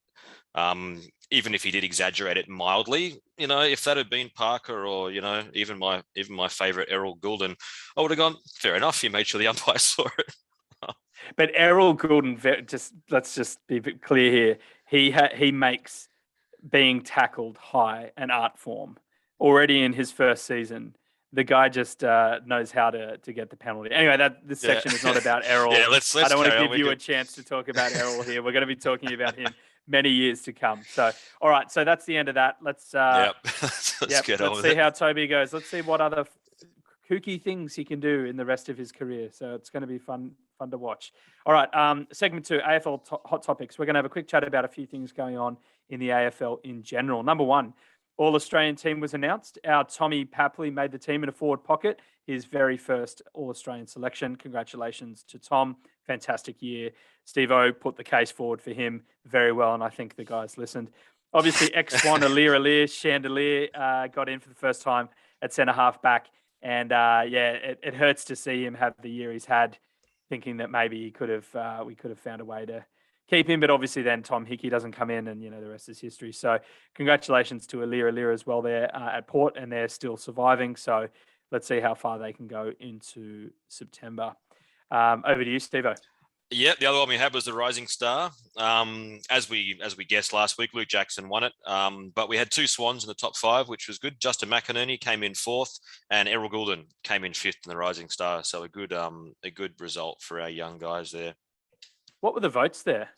even if he did exaggerate it mildly. If that had been Parker or even my favorite Errol Goulden, I would have gone, fair enough. He made sure the umpire saw it. But Errol Goulden, let's just be clear here. He makes being tackled high an art form already in his first season. The guy just knows how to get the penalty. Anyway, this section is not about Errol. Let's I don't want to give you a chance to talk about Errol here. We're going to be talking about him many years to come. So, all right. So that's the end of that. Let's see how Toby goes. Let's see what other kooky things he can do in the rest of his career. So it's going to be fun to watch. All right. Segment 2, AFL hot topics. We're going to have a quick chat about a few things going on in the AFL in general. Number 1, All-Australian team was announced. Our Tommy Papley made the team in a forward pocket, his very first All-Australian selection. Congratulations to Tom. Fantastic year. Stevo put the case forward for him very well, and I think the guys listened. Obviously, ex-Swan Aliir Chandelier got in for the first time at centre-half back, and it hurts to see him have the year he's had, thinking that maybe we could have found a way to keep him, but obviously then Tom Hickey doesn't come in, and the rest is history. So congratulations to Aliir as well there at Port, and they're still surviving. So let's see how far they can go into September. Over to you, Stevo. Yeah, the other one we had was the Rising Star. As we guessed last week, Luke Jackson won it. But we had two Swans in the top five, which was good. Justin McInerney came in fourth, and Errol Goulden came in fifth in the Rising Star. So a good result for our young guys there. What were the votes there?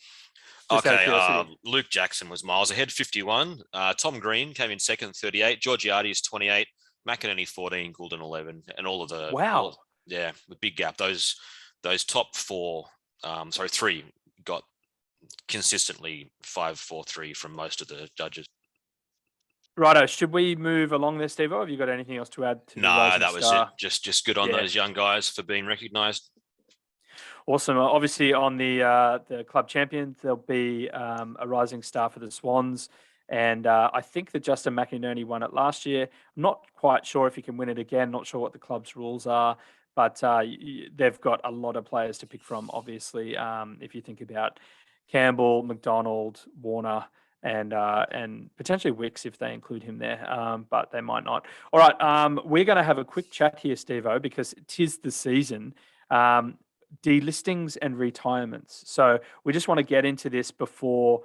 Just out of Okay, curiosity. Luke Jackson was miles ahead, 51. Tom Green came in second, 38. Georgiades, 28. McInerney, 14. Goulden, 11. And all of the Wow. the big gap. Those top four, three got consistently 5, 4, 3 from most of the judges. Righto. Should we move along there, Steve? Have you got anything else to add to the No, Rising that was it. Star? Just good on those young guys for being recognised. Awesome. Obviously, on the club champion, there'll be a Rising Star for the Swans. And I think that Justin McInerney won it last year. I'm not quite sure if he can win it again. Not sure what the club's rules are. But they've got a lot of players to pick from, obviously. If you think about Campbell, McDonald, Warner, and potentially Wicks if they include him there, but they might not. All right, we're going to have a quick chat here, Steve-O, because 'tis the season. Delistings and retirements. So we just want to get into this before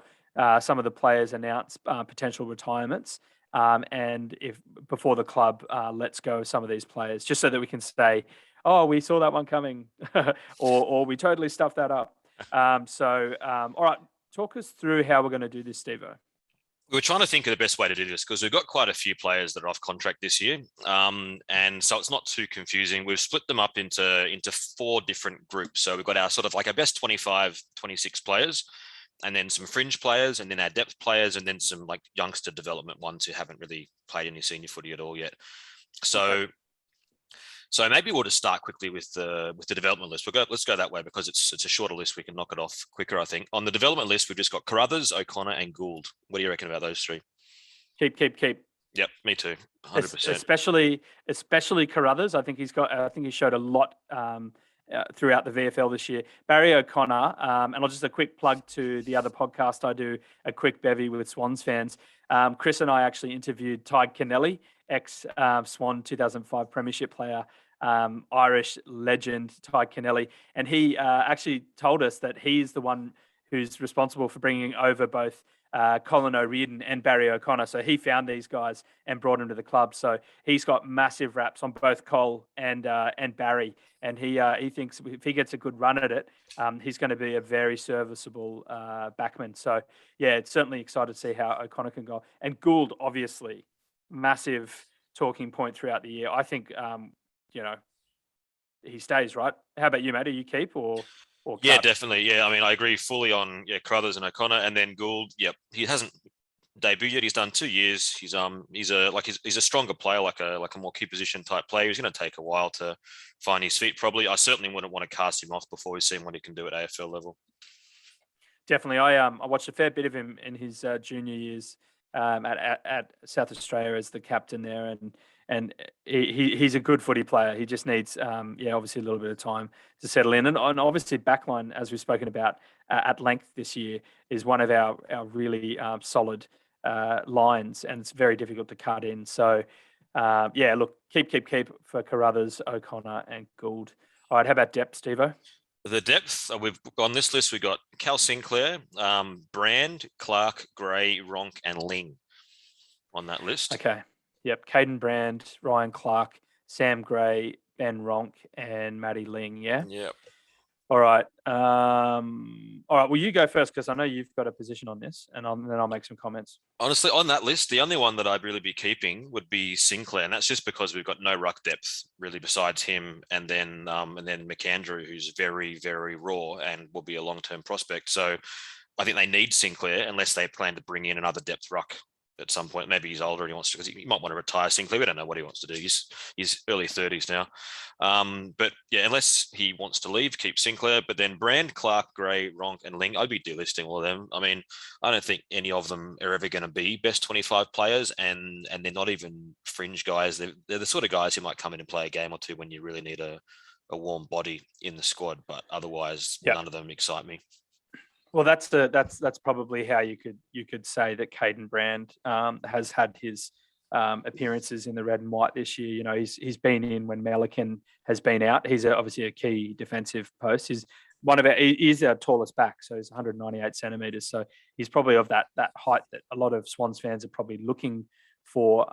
some of the players announce potential retirements, and if before the club lets go of some of these players, just so that we can say, "Oh, we saw that one coming," or "We totally stuffed that up." All right, talk us through how we're going to do this, Steve-O. We were trying to think of the best way to do this because we've got quite a few players that are off contract this year, and so it's not too confusing. We've split them up into 4 different groups. So we've got our sort of like our best 25, 26 players, and then some fringe players, and then our depth players, and then some like youngster development ones who haven't really played any senior footy at all yet. So. Okay. So maybe we'll just start quickly with the development list. Let's go that way because it's a shorter list. We can knock it off quicker, I think. On the development list, we've just got Carruthers, O'Connor, and Gould. What do you reckon about those 3? Keep. Yep, me too. 100%. Especially Carruthers. I think he showed a lot throughout the VFL this year. Barry O'Connor, and I'll just a quick plug to the other podcast I do, A Quick Bevy with Swans fans. Chris and I actually interviewed Ty Kennelly, ex-Swan 2005 Premiership player, Irish legend Ty Kennelly, and he actually told us that he's the one who's responsible for bringing over both Colin O'Riordan and Barry O'Connor. So he found these guys and brought them to the club. So he's got massive raps on both Cole and Barry. And he thinks if he gets a good run at it, he's going to be a very serviceable backman. So yeah, it's certainly excited to see how O'Connor can go. And Gould, obviously, massive talking point throughout the year. I think he stays, right? How about you, Matt? Do you keep or yeah, definitely. Yeah, I mean, I agree fully on Carruthers and O'Connor, and then Gould. Yep, he hasn't debuted yet. He's done 2 years. He's a stronger player, like a more key position type player. He's going to take a while to find his feet. Probably, I certainly wouldn't want to cast him off before we've seen what he can do at AFL level. Definitely, I watched a fair bit of him in his junior years at South Australia as the captain there, and he's a good footy player. He just needs, obviously a little bit of time to settle in. And obviously backline, as we've spoken about at length this year, is one of our really solid lines, and it's very difficult to cut in. So, look, keep for Carruthers, O'Connor, and Gould. All right, how about depth, Steve-O? The depth, we've on this list, we've got Cal Sinclair, Brand, Clark, Gray, Ronk, and Ling on that list. Okay. Yep. Caden Brand, Ryan Clark, Sam Gray, Ben Ronk, and Matty Ling. Yeah. Yep. All right. All right. Well, you go first because I know you've got a position on this, and then I'll make some comments. Honestly, on that list, the only one that I'd really be keeping would be Sinclair, and that's just because we've got no ruck depth really besides him, and then McAndrew, who's very, very raw and will be a long-term prospect. So I think they need Sinclair unless they plan to bring in another depth ruck at some point. Maybe he's older and he wants to, because he might want to retire Sinclair. We don't know what he wants to do. He's early 30s now. But yeah, unless he wants to leave, keep Sinclair. But then Brand, Clark, Gray, Ronk, and Ling, I'd be delisting all of them. I mean, I don't think any of them are ever going to be best 25 players, and they're not even fringe guys. They're the sort of guys who might come in and play a game or two when you really need a warm body in the squad. But otherwise, none of them excite me. Well, that's probably how you could say that Caden Brand has had his appearances in the red and white this year. You know, he's been in when Melican has been out. He's obviously a key defensive post. He's he's our tallest back, so he's 198 centimeters. So he's probably of that height that a lot of Swans fans are probably looking for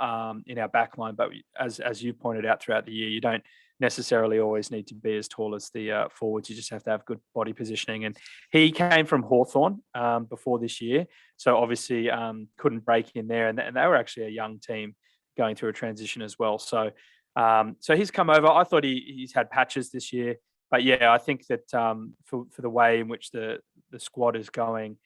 in our back line. But as you pointed out throughout the year, you don't necessarily always need to be as tall as the forwards. You just have to have good body positioning. And he came from Hawthorn before this year, so obviously couldn't break in there. And they were actually a young team going through a transition as well. So so he's come over. I thought he's had patches this year. But yeah, I think that for the way in which the squad is going,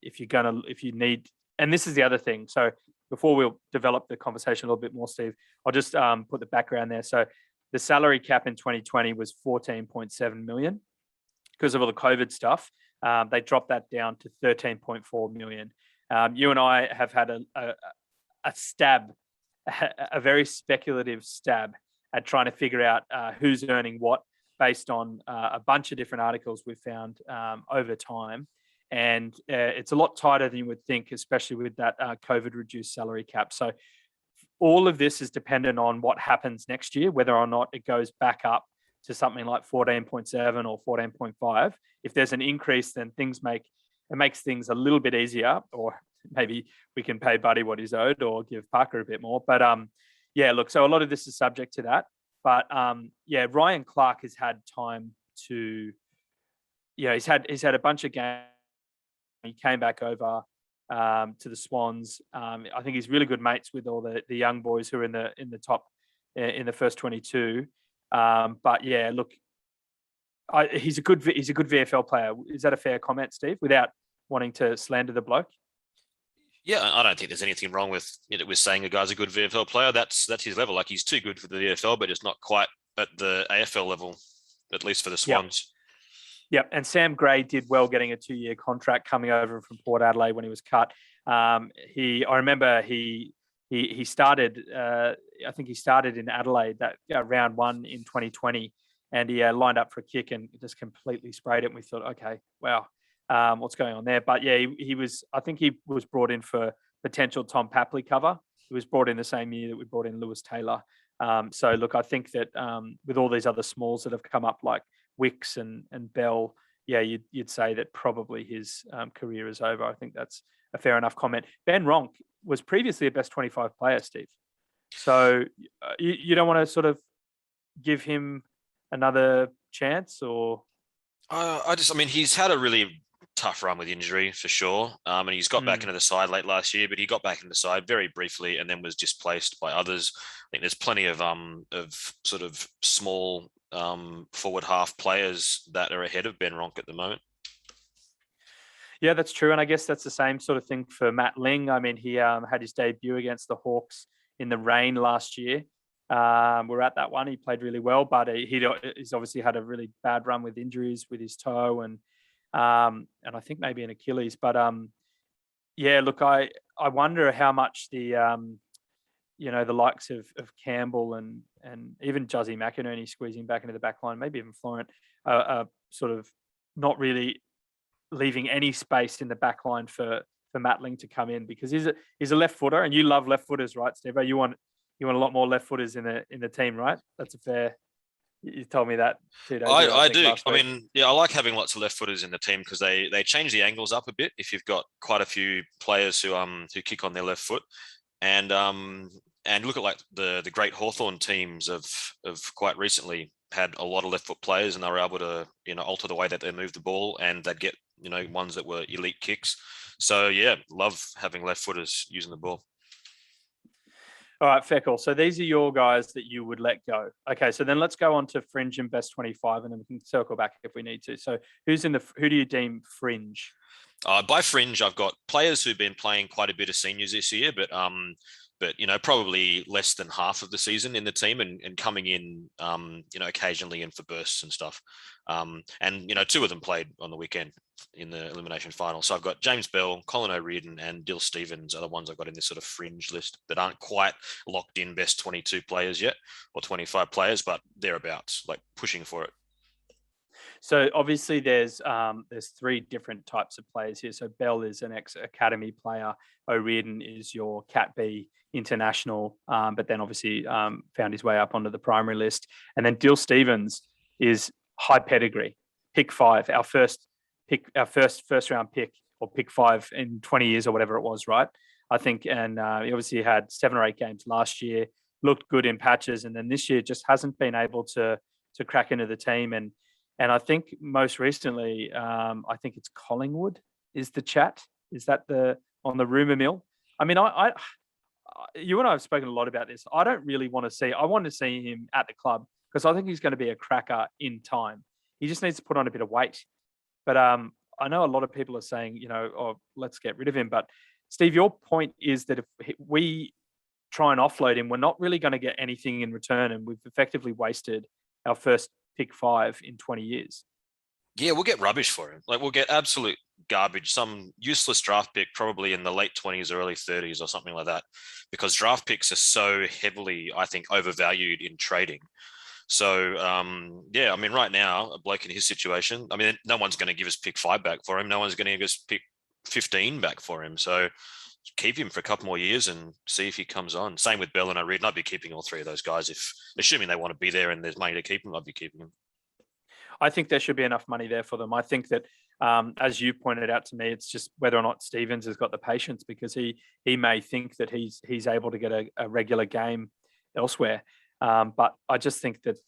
if you need, and this is the other thing. So before we'll develop the conversation a little bit more, Steve, I'll just put the background there. So the salary cap in 2020 was 14.7 million. Because of all the COVID stuff, they dropped that down to 13.4 million. You and I have had a very speculative stab at trying to figure out who's earning what, based on a bunch of different articles we've found over time. And it's a lot tighter than you would think, especially with that COVID-reduced salary cap. So all of this is dependent on what happens next year, whether or not it goes back up to something like 14.7 or 14.5. If there's an increase, then it makes things a little bit easier, or maybe we can pay Buddy what he's owed or give Parker a bit more. But yeah, look, so a lot of this is subject to that. But yeah, Ryan Clark has had time to, he's had a bunch of games. He came back over to the Swans. I think he's really good mates with all the young boys who are in the top in the first 22. But yeah, look, he's a good VFL player. Is that a fair comment, Steve? Without wanting to slander the bloke. Yeah, I don't think there's anything wrong with with saying a guy's a good VFL player. That's his level. Like, he's too good for the VFL, but it's not quite at the AFL level, at least for the Swans. Yep. And Sam Gray did well getting a 2-year contract coming over from Port Adelaide when he was cut. I remember he started. I think he started in Adelaide that round 1 in 2020, and he lined up for a kick and just completely sprayed it. And we thought, okay, wow. What's going on there? But yeah, I think he was brought in for potential Tom Papley cover. He was brought in the same year that we brought in Lewis Taylor. So look, I think that with all these other smalls that have come up like Wicks and Bell, yeah, you'd say that probably his career is over. I think that's a fair enough comment. Ben Ronk was previously a best 25 player, Steve. So you don't want to sort of give him another chance, or? I mean, he's had a really tough run with injury for sure. And he's got back into the side late last year, but he got back into the side very briefly and then was displaced by others. I think there's plenty of sort of small forward half players that are ahead of Ben Ronk at the moment. Yeah, that's true. And I guess that's the same sort of thing for Matt Ling. I mean, he had his debut against the Hawks in the rain last year. We're at that one. He played really well, but he's obviously had a really bad run with injuries with his toe and I think maybe an Achilles. But yeah, look, I wonder how much the the likes of Campbell and even Juzzy McInerney squeezing back into the back line, maybe even Florent, are sort of not really leaving any space in the back line for Matt Ling to come in, because he's a left footer, and you love left footers, right, Steve? You want a lot more left footers in the team, right? That's a fair. You told me that 2 days ago. I do. I mean, yeah, I like having lots of left footers in the team because they change the angles up a bit if you've got quite a few players who kick on their left foot, and look at like the great Hawthorn teams of quite recently had a lot of left foot players, and they were able to alter the way that they move the ball, and they'd get ones that were elite kicks. So yeah, love having left footers using the ball. All right, fair call. So these are your guys that you would let go. Okay, so then let's go on to fringe and best 25, and then we can circle back if we need to. So who do you deem fringe? By fringe, I've got players who've been playing quite a bit of seniors this year, but probably less than half of the season in the team, and coming in occasionally in for bursts and stuff. And 2 of them played on the weekend in the elimination final. So I've got James Bell, Colin O'Riordan, and Dill Stevens are the ones I've got in this sort of fringe list that aren't quite locked in best 22 players yet, or 25 players, but thereabouts, like pushing for it. So obviously there's 3 different types of players here. So Bell is an ex-academy player. O'Riordan is your Cat B international, but then obviously found his way up onto the primary list. And then Dill Stevens is high pedigree. pick 5, our first first round pick, or pick 5 in 20 years or whatever it was, right? I think, and he obviously had 7 or 8 games last year, looked good in patches, and then this year just hasn't been able to crack into the team. And I think most recently, I think it's Collingwood is the chat. Is that on the rumor mill? I mean, you and I have spoken a lot about this. I don't really want to see. I want to see him at the club because I think he's going to be a cracker in time. He just needs to put on a bit of weight. But I know a lot of people are saying, oh, let's get rid of him. But Steve, your point is that if we try and offload him, we're not really going to get anything in return, and we've effectively wasted our first pick 5 in 20 years. Yeah, we'll get rubbish for him. Like, we'll get absolute garbage, some useless draft pick, probably in the late 20s, early 30s or something like that, because draft picks are so heavily, I think, overvalued in trading. So, yeah, I mean, right now, a bloke in his situation, I mean, no one's going to give us pick 5 back for him. No one's going to give us pick 15 back for him. So keep him for a couple more years and see if he comes on. Same with Bell and O'Reilly. I'd be keeping all 3 of those guys. If assuming they want to be there and there's money to keep them, I'd be keeping them. I think there should be enough money there for them. I think that, as you pointed out to me, it's just whether or not Stevens has got the patience, because he may think that he's able to get a regular game elsewhere. But I just think that,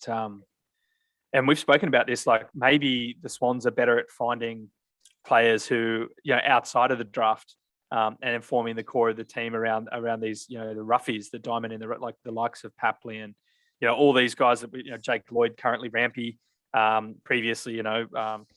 and we've spoken about this, like maybe the Swans are better at finding players who, outside of the draft, and informing the core of the team around these, the roughies, the diamond in the, like the likes of Papley and, all these guys that Jake Lloyd, currently Rampy, previously,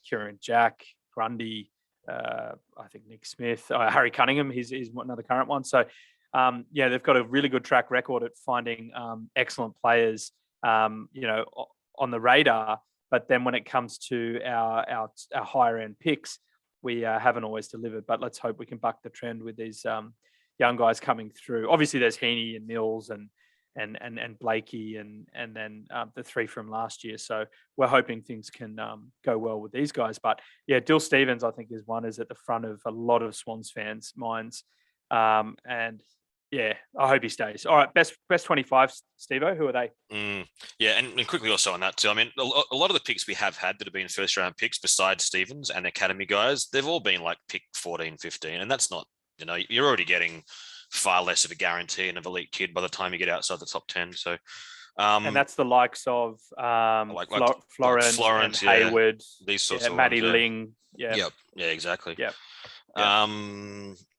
Kieran Jack, Grundy, I think Nick Smith, Harry Cunningham, he's another current one. So, they've got a really good track record at finding excellent players, on the radar. But then when it comes to our higher end picks, we haven't always delivered. But let's hope we can buck the trend with these young guys coming through. Obviously, there's Heaney and Mills and Blakey and then the 3 from last year. So we're hoping things can go well with these guys. But yeah, Dill Stevens, I think, is at the front of a lot of Swans fans' minds. And yeah, I hope he stays. All right, best 25, Stevo, who are they? Yeah, and quickly also on that too. I mean, a lot of the picks we have had that have been first round picks besides Stevens and academy guys, they've all been like pick 14, 15. And that's not, you're already getting far less of a guarantee and of elite kid by the time you get outside the top 10. So, and that's the likes of Florence and Hayward, these sorts of Matty ones, Ling. Yeah, exactly. Yeah.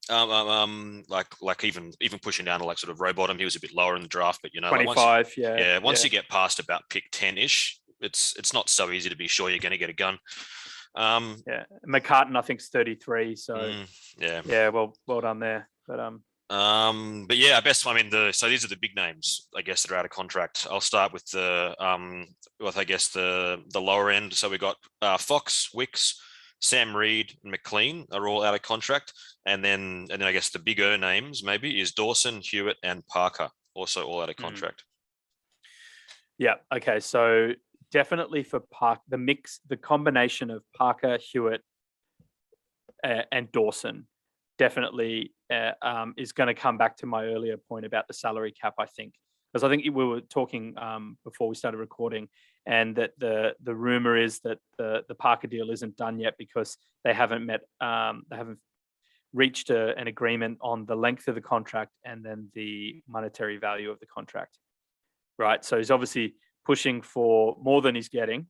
Like even pushing down to like sort of Rowbottom, he was a bit lower in the draft, but 25, once you get past about pick 10-ish, it's not so easy to be sure you're going to get a gun. McCartan, I think, is 33. So well done there. But yeah, best. I mean, so these are the big names, I guess, that are out of contract. I'll start with the lower end. So we got Fox, Wicks, Sam Reed, and McLean are all out of contract, and then I guess the bigger names maybe is Dawson, Hewitt, and Parker, also all out of contract. Yeah. Okay. So definitely for Park, the combination of Parker, Hewitt, and Dawson definitely is going to come back to my earlier point about the salary cap, I think, because I think we were talking before we started recording, and that the rumor is that the Parker deal isn't done yet because they haven't reached an agreement on the length of the contract and then the monetary value of the contract, right? So he's obviously pushing for more than he's getting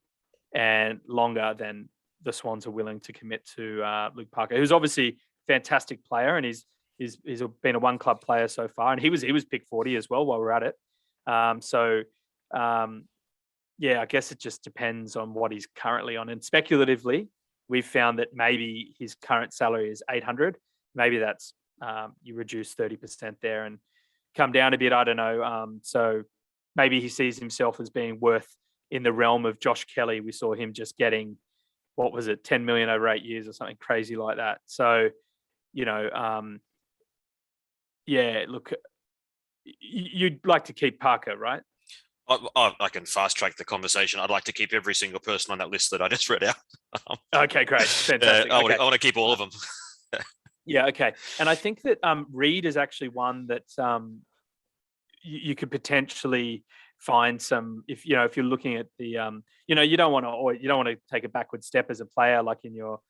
and longer than the Swans are willing to commit to Luke Parker, who's obviously fantastic player, and he's been a one club player so far, and he was pick 40 as well while we're at it. I guess it just depends on what he's currently on. And speculatively, we've found that maybe his current salary is 800. Maybe that's you reduce 30% there and come down a bit. I don't know. So maybe he sees himself as being worth in the realm of Josh Kelly. We saw him just getting, what was it, 10 million over 8 years or something crazy like that. So, look, you'd like to keep Parker, right? I can fast track the conversation. I'd like to keep every single person on that list that I just read out. Okay, great. Fantastic. I want to keep all of them. Yeah, okay. And I think that Reed is actually one that you could potentially find some, if you're looking at the you don't want to take a backward step as a player, like in your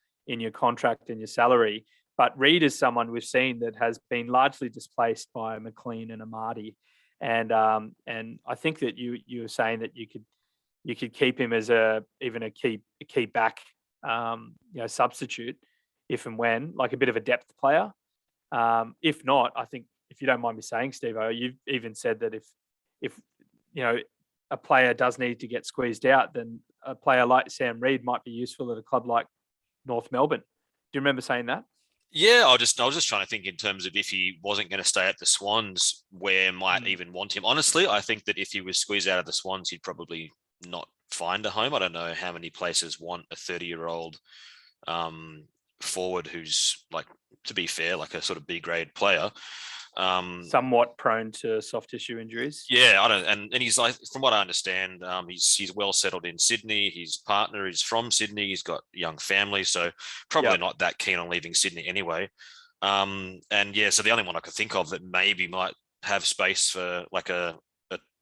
contract and your salary. But Reed is someone we've seen that has been largely displaced by McLean and Amati, and I think that you were saying that you could keep him as even a key back substitute if and when, like a bit of a depth player. If not, I think, if you don't mind me saying, Stevo, you've even said that if a player does need to get squeezed out, then a player like Sam Reed might be useful at a club like North Melbourne. Do you remember saying that? Yeah, I was just trying to think in terms of if he wasn't going to stay at the Swans, where might even want him. Honestly, I think that if he was squeezed out of the Swans, he'd probably not find a home. I don't know how many places want a 30-year-old forward who's, like, to be fair, like a sort of B grade player. Somewhat prone to soft tissue injuries. Yeah, I don't, and he's, like, from what I understand, he's well settled in Sydney. His partner is from Sydney. He's got a young family, so probably not that keen on leaving Sydney anyway. And yeah, so the only one I could think of that maybe might have space for like a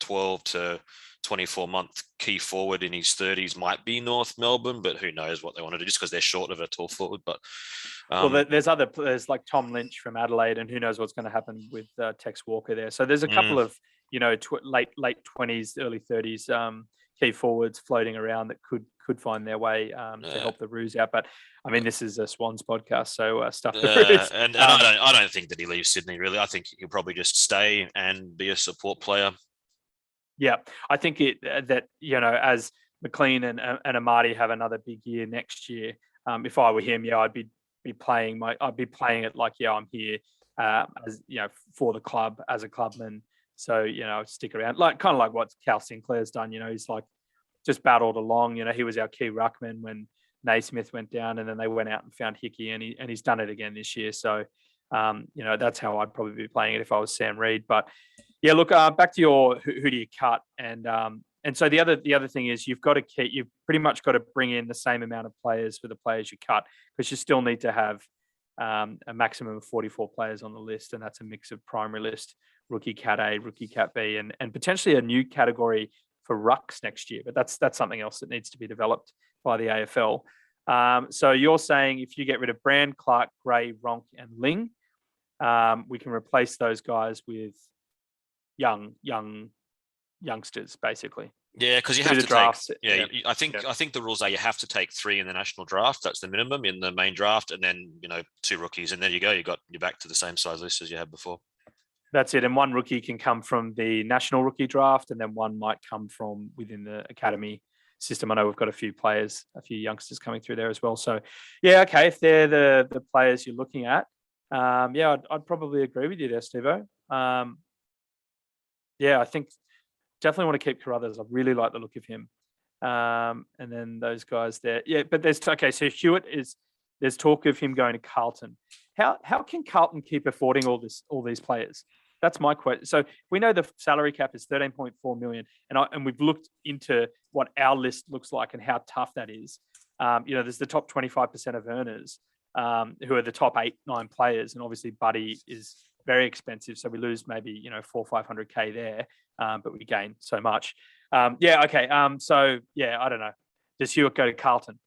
12 to 24-month key forward in his 30s might be North Melbourne, but who knows what they want to do, just because they're short of a tall forward. But there's other players like Tom Lynch from Adelaide, and who knows what's going to happen with Tex Walker there. So there's a couple of late 20s, early 30s key forwards floating around that could find their way to help the Roos out. But I mean, this is a Swans podcast, so stuff the Roos. And I don't think that he leaves Sydney, really. I think he'll probably just stay and be a support player. Yeah, I think as McLean and Amati have another big year next year, if I were him, I'd be playing it like, I'm here as for the club as a clubman. So stick around, kind of like what Cal Sinclair's done. He's like just battled along. He was our key ruckman when Naismith went down, and then they went out and found Hickey, and he's done it again this year. So that's how I'd probably be playing it if I was Sam Reed. But yeah, look, back to your who do you cut, and so the other thing is you've pretty much got to bring in the same amount of players for the players you cut, because you still need to have a maximum of 44 players on the list, and that's a mix of primary list, rookie cat A, rookie cat B, and potentially a new category for rucks next year. But that's something else that needs to be developed by the AFL. So you're saying if you get rid of Brand, Clark, Gray, Ronk, and Ling, we can replace those guys with youngsters, basically. Yeah, because you have to drafts. I think the rules are you have to take 3 in the national draft. That's the minimum in the main draft, and then 2 rookies, and there you go. You're back to the same size list as you had before. That's it. And 1 rookie can come from the national rookie draft, and then 1 might come from within the academy system. I know we've got a few youngsters coming through there as well. So yeah, okay, if they're the players you're looking at, I'd probably agree with you there, Stevo. I think definitely want to keep Carruthers. I really like the look of him. And then those guys there. Yeah, but so Hewitt there's talk of him going to Carlton. How can Carlton keep affording all these players? That's my question. So we know the salary cap is 13.4 million, and we've looked into what our list looks like and how tough that is. There's the top 25% of earners who are the top 8-9 players, and obviously Buddy is very expensive, so we lose maybe 400 or 500k there, but we gain so much. So I don't know. Does Hewitt go to Carlton?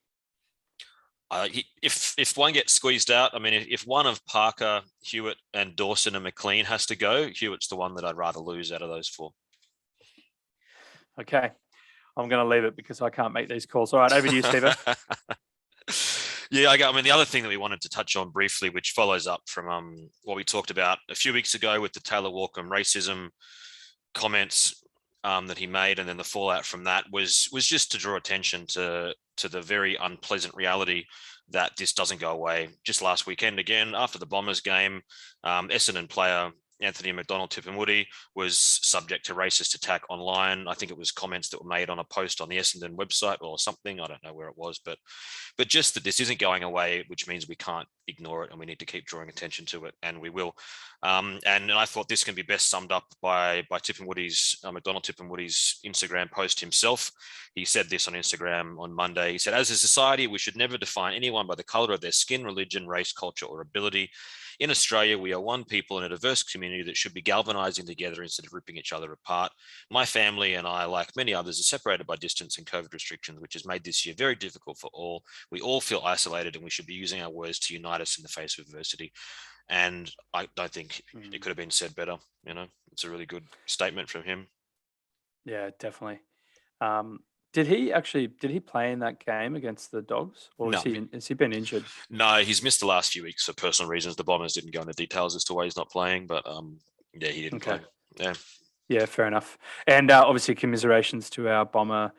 If one gets squeezed out, I mean, if one of Parker, Hewitt, and Dawson and McLean has to go, Hewitt's the one that I'd rather lose out of those 4. Okay, I'm going to leave it because I can't make these calls. All right, over to you, Steven. Yeah, I mean, the other thing that we wanted to touch on briefly, which follows up from what we talked about a few weeks ago with the Taylor Walkham racism comments that he made, and then the fallout from that was just to draw attention to the very unpleasant reality that this doesn't go away. Just last weekend, again, after the Bombers game, Essendon player Anthony McDonald-Tipungwuti was subject to racist attack online. I think it was comments that were made on a post on the Essendon website or something. I don't know where it was, but just that this isn't going away, which means we can't ignore it and we need to keep drawing attention to it, and we will. And I thought this can be best summed up by McDonald-Tipungwuti's Instagram post himself. He said this on Instagram on Monday. He said, "As a society, we should never define anyone by the color of their skin, religion, race, culture, or ability. in Australia, we are one people in a diverse community that should be galvanizing together instead of ripping each other apart. My family and I, like many others, are separated by distance and COVID restrictions, which has made this year very difficult for all. We all feel isolated, and we should be using our words to unite us in the face of adversity. And I don't think it could have been said better. It's a really good statement from him. Yeah, definitely. Did he play in that game against the Dogs, or No. has he been injured? No, he's missed the last few weeks for personal reasons. The Bombers didn't go into details as to why he's not playing, but yeah, he didn't play. Yeah, fair enough. And obviously, commiserations to our Bomber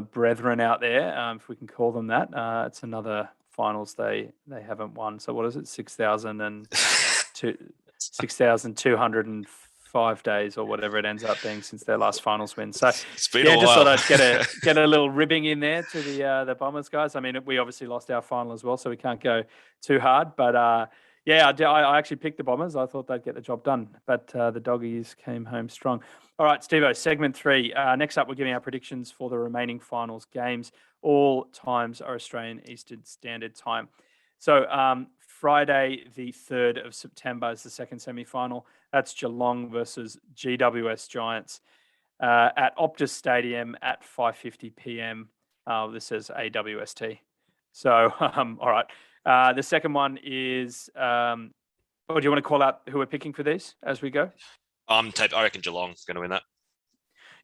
brethren out there, if we can call them that. It's another finals they haven't won. So what is it? 6,205 days or whatever it ends up being since their last finals win. So it's been a while. Just thought I'd get a little ribbing in there to the Bombers guys. I mean, we obviously lost our final as well, so we can't go too hard. But I actually picked the Bombers. I thought they'd get the job done, but the Doggies came home strong. All right, Stevo, segment 3. Next up, we're giving our predictions for the remaining finals games. All times are Australian Eastern Standard Time. So Friday, the 3rd of September is the second semi-final. That's Geelong versus GWS Giants at Optus Stadium at 5:50 p.m. This says AWST. So, all right. The second one is, do you want to call out who we're picking for these as we go? I reckon Geelong's going to win that.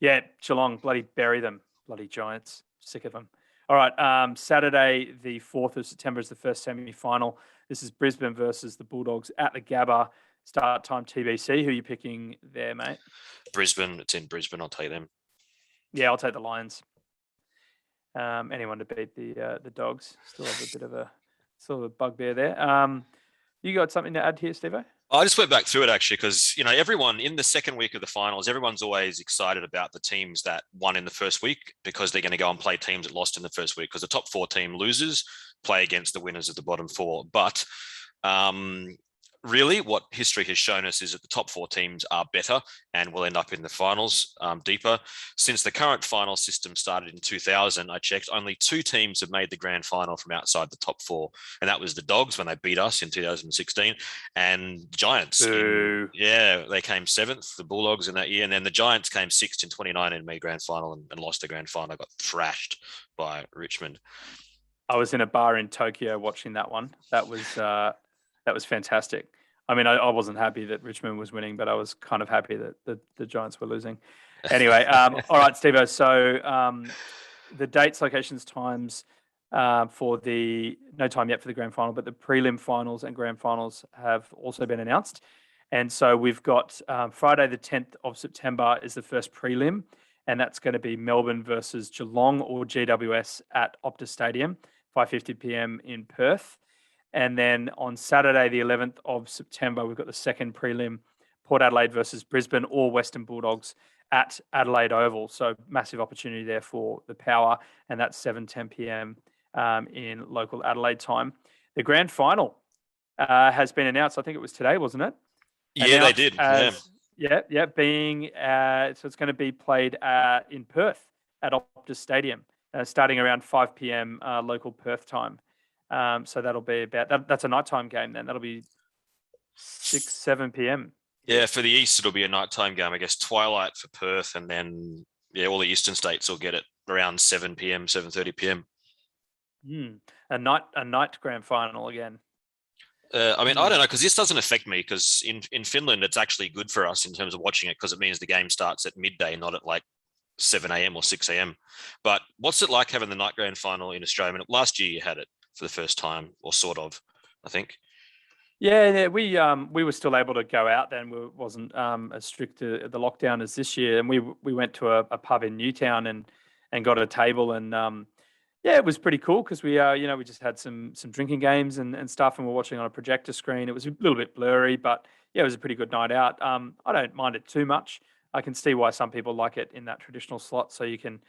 Yeah, Geelong, bloody bury them, bloody Giants. Sick of them. All right, Saturday, the 4th of September is the first semi-final. This is Brisbane versus the Bulldogs at the Gabba. Start time TBC. Who are you picking there, mate? Brisbane. It's in Brisbane. I'll take them. Yeah, I'll take the Lions. Anyone to beat the Dogs. Still have a bit of a bugbear there. You got something to add here, Stevo? I just went back through it actually because, everyone in the second week of the finals, everyone's always excited about the teams that won in the first week because they're going to go and play teams that lost in the first week because the top 4 team losers play against the winners of the bottom 4. But really what history has shown us is that the top 4 teams are better and will end up in the finals deeper. Since the current final system started in 2000, I checked, only 2 teams have made the grand final from outside the top 4. And that was the Dogs when they beat us in 2016 and Giants. They came 7th, the Bulldogs in that year. And then the Giants came 6th in 29 and made grand final and lost the grand final. Got thrashed by Richmond. I was in a bar in Tokyo watching that one. That was fantastic. I mean, I wasn't happy that Richmond was winning, but I was kind of happy that the Giants were losing. Anyway, all right, Stevo. So the dates, locations, times for no time yet for the grand final, but the prelim finals and grand finals have also been announced. And so we've got Friday, the 10th of September is the first prelim, and that's going to be Melbourne versus Geelong or GWS at Optus Stadium, 5:50 p.m. in Perth. And then on Saturday, the 11th of September, we've got the second prelim, Port Adelaide versus Brisbane or Western Bulldogs at Adelaide Oval. So massive opportunity there for the Power, and that's 7:10 p.m. In local Adelaide time. The grand final has been announced. I think it was today, wasn't it? Yeah, they did. Being so it's going to be played in Perth at Optus Stadium, starting around 5 p.m. Local Perth time. So that'll be about that's a nighttime game then. That'll be 7 p.m. Yeah, for the East it'll be a nighttime game. I guess twilight for Perth, and then all the eastern states will get it around 7 p.m., 7:30 p.m. A night grand final again. I mean, I don't know, because this doesn't affect me because in Finland it's actually good for us in terms of watching it because it means the game starts at midday, not at like 7 a.m. or 6 a.m. But what's it like having the night grand final in Australia? I mean, last year you had it for the first time, or sort of, I think. Yeah, we were still able to go out then. We wasn't as strict to the lockdown as this year, and we went to a pub in Newtown and got a table, and it was pretty cool because we we just had some drinking games and stuff, and we're watching on a projector screen. It was a little bit blurry, but it was a pretty good night out. I don't mind it too much. I can see why some people like it in that traditional slot, so you can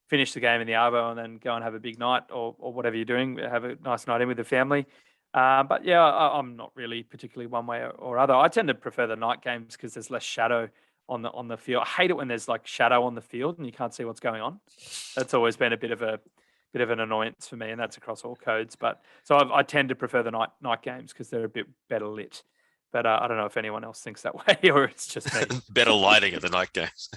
finish the game in the Arvo and then go and have a big night or whatever you're doing, have a nice night in with the family. But yeah, I'm not really particularly one way or other. I tend to prefer the night games because there's less shadow on the field. I hate it when there's like shadow on the field and you can't see what's going on. That's always been a bit of a bit of an annoyance for me, and that's across all codes. But so I tend to prefer the night games because they're a bit better lit. But I don't know if anyone else thinks that way or it's just me. Better lighting at the night games.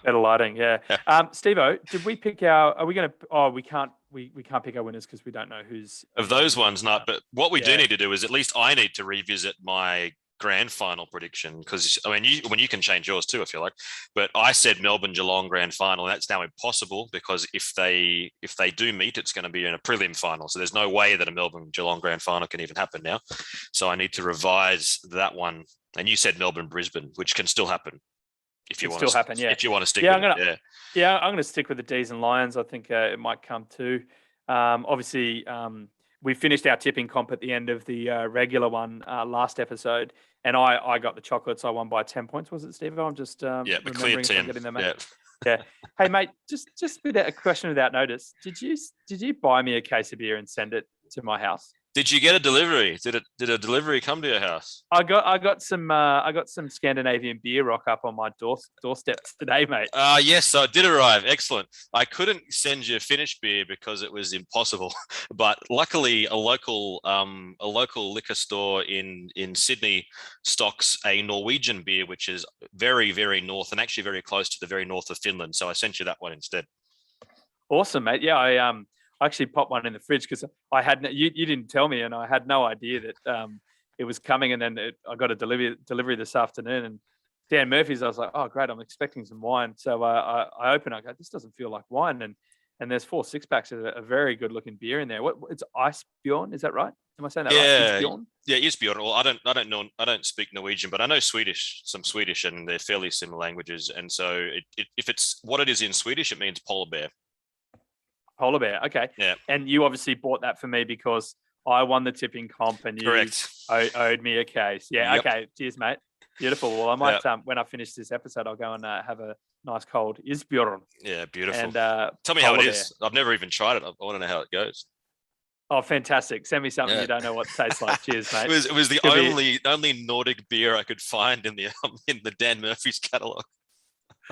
Better lighting, yeah. Stevo, did we pick our? Are we going to? Oh, we can't. We can't pick our winners because we don't know who's of those ones. Not, but what we do Yeah. need to do is at least I need to revisit my grand final prediction, because I mean, you can change yours too if you like. But I said Melbourne Geelong grand final, and that's now impossible because if they do meet, it's going to be in a prelim final. So there's no way that a Melbourne Geelong grand final can even happen now. So I need to revise that one. And you said Melbourne Brisbane, which can still happen. If you want to happen, yeah. If you want to stick, I'm gonna stick with the D's and Lions. I think it might come too. Obviously, we finished our tipping comp at the end of the regular one last episode, and I got the chocolates. I won by 10 points. Was it, Steve? I'm just the clear 10. Getting them, mate. Yeah. Hey, mate, just a question without notice. Did you buy me a case of beer and send it to my house? Did you get a delivery? Did a delivery come to your house? I got some Scandinavian beer rock up on my doorstep today, mate. Yes, so it did arrive. Excellent. I couldn't send you Finnish beer because it was impossible, but luckily a local liquor store in Sydney stocks a Norwegian beer, which is very, very north and actually very close to the very north of Finland. So I sent you that one instead. Awesome, mate. Yeah, I actually popped one in the fridge because I had you didn't tell me, and I had no idea that it was coming. And then I got a delivery this afternoon, and Dan Murphy's. I was like, oh great, I'm expecting some wine. So I open. I go, this doesn't feel like wine, and there's 4 6-packs of a very good looking beer in there. It's Icebjorn, is that right? Am I saying that right? Icebjorn? Yeah, Icebjorn. Well, I don't know. I don't speak Norwegian, but I know some Swedish, and they're fairly similar languages. And so if it's what it is in Swedish, it means polar bear. Polar bear, okay. Yeah. And you obviously bought that for me because I won the tipping comp and you owed me a case. Yeah, yep. Okay. Cheers, mate. Beautiful. Well, I might, when I finish this episode, I'll go and have a nice cold Isbjorn. Yeah, beautiful. And tell me how it is. I've never even tried it. I want to know how it goes. Oh, fantastic. Send me something you don't know what it tastes like. Cheers, mate. It was the only Nordic beer I could find in the Dan Murphy's catalogue.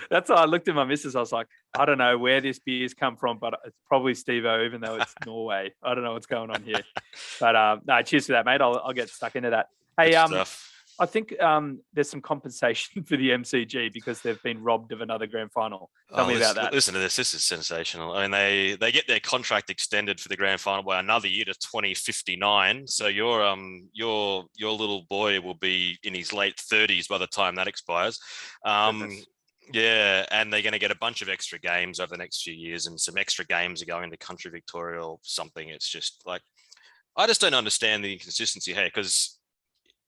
That's why I looked at my missus. I was like, I don't know where this beer's come from, but it's probably Stevo, even though it's Norway. I don't know what's going on here. But no, cheers for that, mate. I'll get stuck into that. Hey, I think there's some compensation for the MCG because they've been robbed of another grand final. Tell me about that. Listen to this. This is sensational. I mean, they get their contract extended for the grand final by another year to 2059. So your little boy will be in his late 30s by the time that expires. Yeah, and they're going to get a bunch of extra games over the next few years, and some extra games are going to Country Victoria or something. It's just like, I just don't understand the inconsistency here, because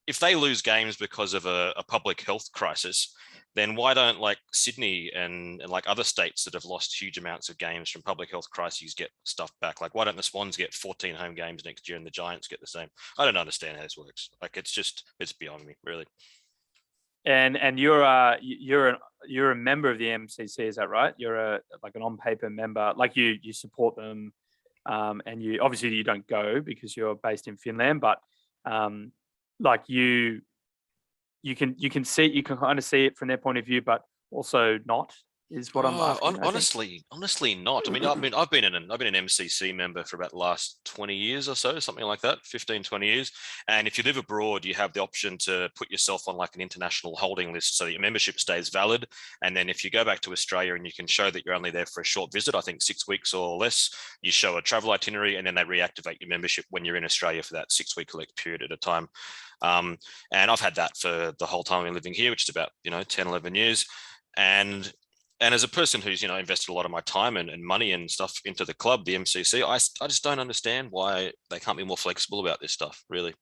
if they lose games because of a public health crisis, then why don't like Sydney and like other states that have lost huge amounts of games from public health crises get stuff back? Like, why don't the Swans get 14 home games next year and the Giants get the same? I don't understand how this works. Like, it's beyond me, really. And you're a member of the MCC, is that right? You're like an on-paper member, like you support them, and you obviously you don't go because you're based in Finland, but like you can kind of see it from their point of view, but also not. Is what I'm asking. Honestly, not. I mean, I've been an MCC member for about the last 20 years or so, something like that, 15, 20 years. And if you live abroad, you have the option to put yourself on like an international holding list so that your membership stays valid. And then if you go back to Australia and you can show that you're only there for a short visit, I think 6 weeks or less, you show a travel itinerary, and then they reactivate your membership when you're in Australia for that 6-week period at a time. And I've had that for the whole time I'm living here, which is about 10, 11 years. And as a person who's, invested a lot of my time and money and stuff into the club, the MCC, I just don't understand why they can't be more flexible about this stuff, really.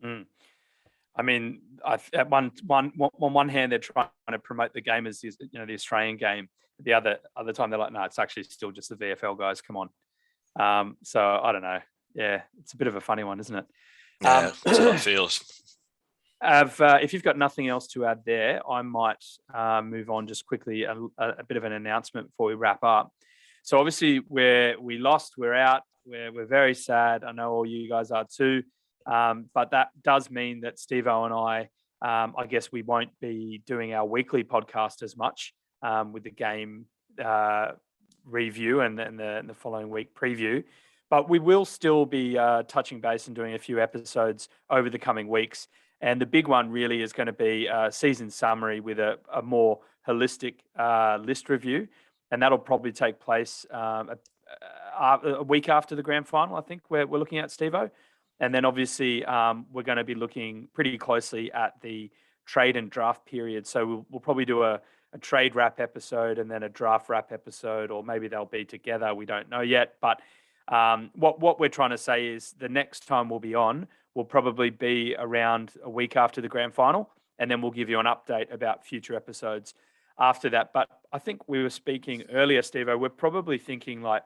I mean, on one hand, they're trying to promote the game as the Australian game. The other time, they're like, no, it's actually still just the VFL guys. Come on. So I don't know. Yeah, it's a bit of a funny one, isn't it? Yeah, that's how it feels. If you've got nothing else to add there, I might move on just quickly, a bit of an announcement before we wrap up. So obviously we lost, we're out, we're very sad. I know all you guys are too, but that does mean that Stevo and I guess we won't be doing our weekly podcast as much with the game review and the following week preview. But we will still be touching base and doing a few episodes over the coming weeks. And the big one really is going to be a season summary with a more holistic list review. And that'll probably take place a week after the grand final, I think we're looking at, Stevo. And then obviously we're going to be looking pretty closely at the trade and draft period. So we'll probably do a trade wrap episode and then a draft wrap episode, or maybe they'll be together. We don't know yet. But what we're trying to say is the next time we'll be on will probably be around a week after the grand final. And then we'll give you an update about future episodes after that. But I think we were speaking earlier, Stevo, we're probably thinking like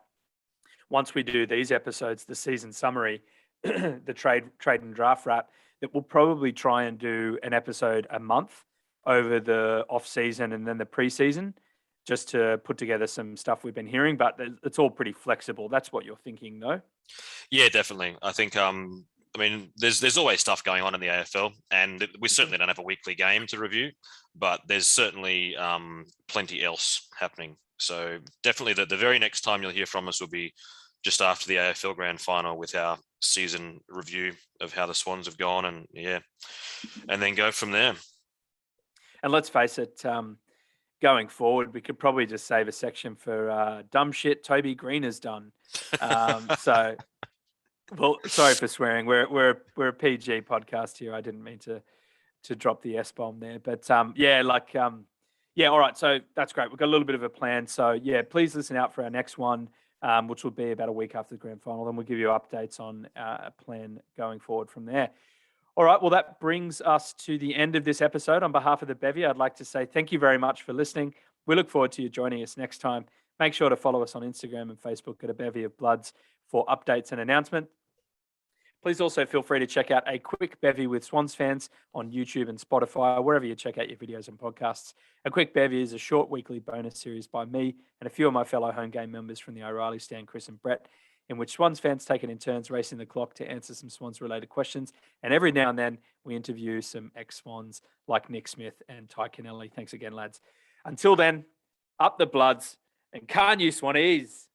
once we do these episodes, the season summary, the trade and draft wrap, that we'll probably try and do an episode a month over the off season and then the preseason, just to put together some stuff we've been hearing. But it's all pretty flexible. That's what you're thinking, though. Yeah, definitely. I think I mean, there's always stuff going on in the AFL, and we certainly don't have a weekly game to review, but there's certainly plenty else happening. So definitely the very next time you'll hear from us will be just after the AFL grand final with our season review of how the Swans have gone, and then go from there. And let's face it, going forward, we could probably just save a section for dumb shit Toby Green has done. So, well, sorry for swearing. We're a PG podcast here. I didn't mean to drop the S bomb there, but all right. So that's great. We've got a little bit of a plan. So yeah, please listen out for our next one, which will be about a week after the grand final. Then we'll give you updates on a plan going forward from there. All right. Well, that brings us to the end of this episode. On behalf of the Bevy, I'd like to say thank you very much for listening. We look forward to you joining us next time. Make sure to follow us on Instagram and Facebook at A Bevy of Bloods for updates and announcements. Please also feel free to check out A Quick Bevy with Swans fans on YouTube and Spotify, wherever you check out your videos and podcasts. A Quick Bevy is a short weekly bonus series by me and a few of my fellow home game members from the O'Reilly stand, Chris and Brett, in which Swans fans take it in turns racing the clock to answer some Swans-related questions. And every now and then, we interview some ex-Swans like Nick Smith and Ty Kennelly. Thanks again, lads. Until then, up the Bloods, and can you, Swannies?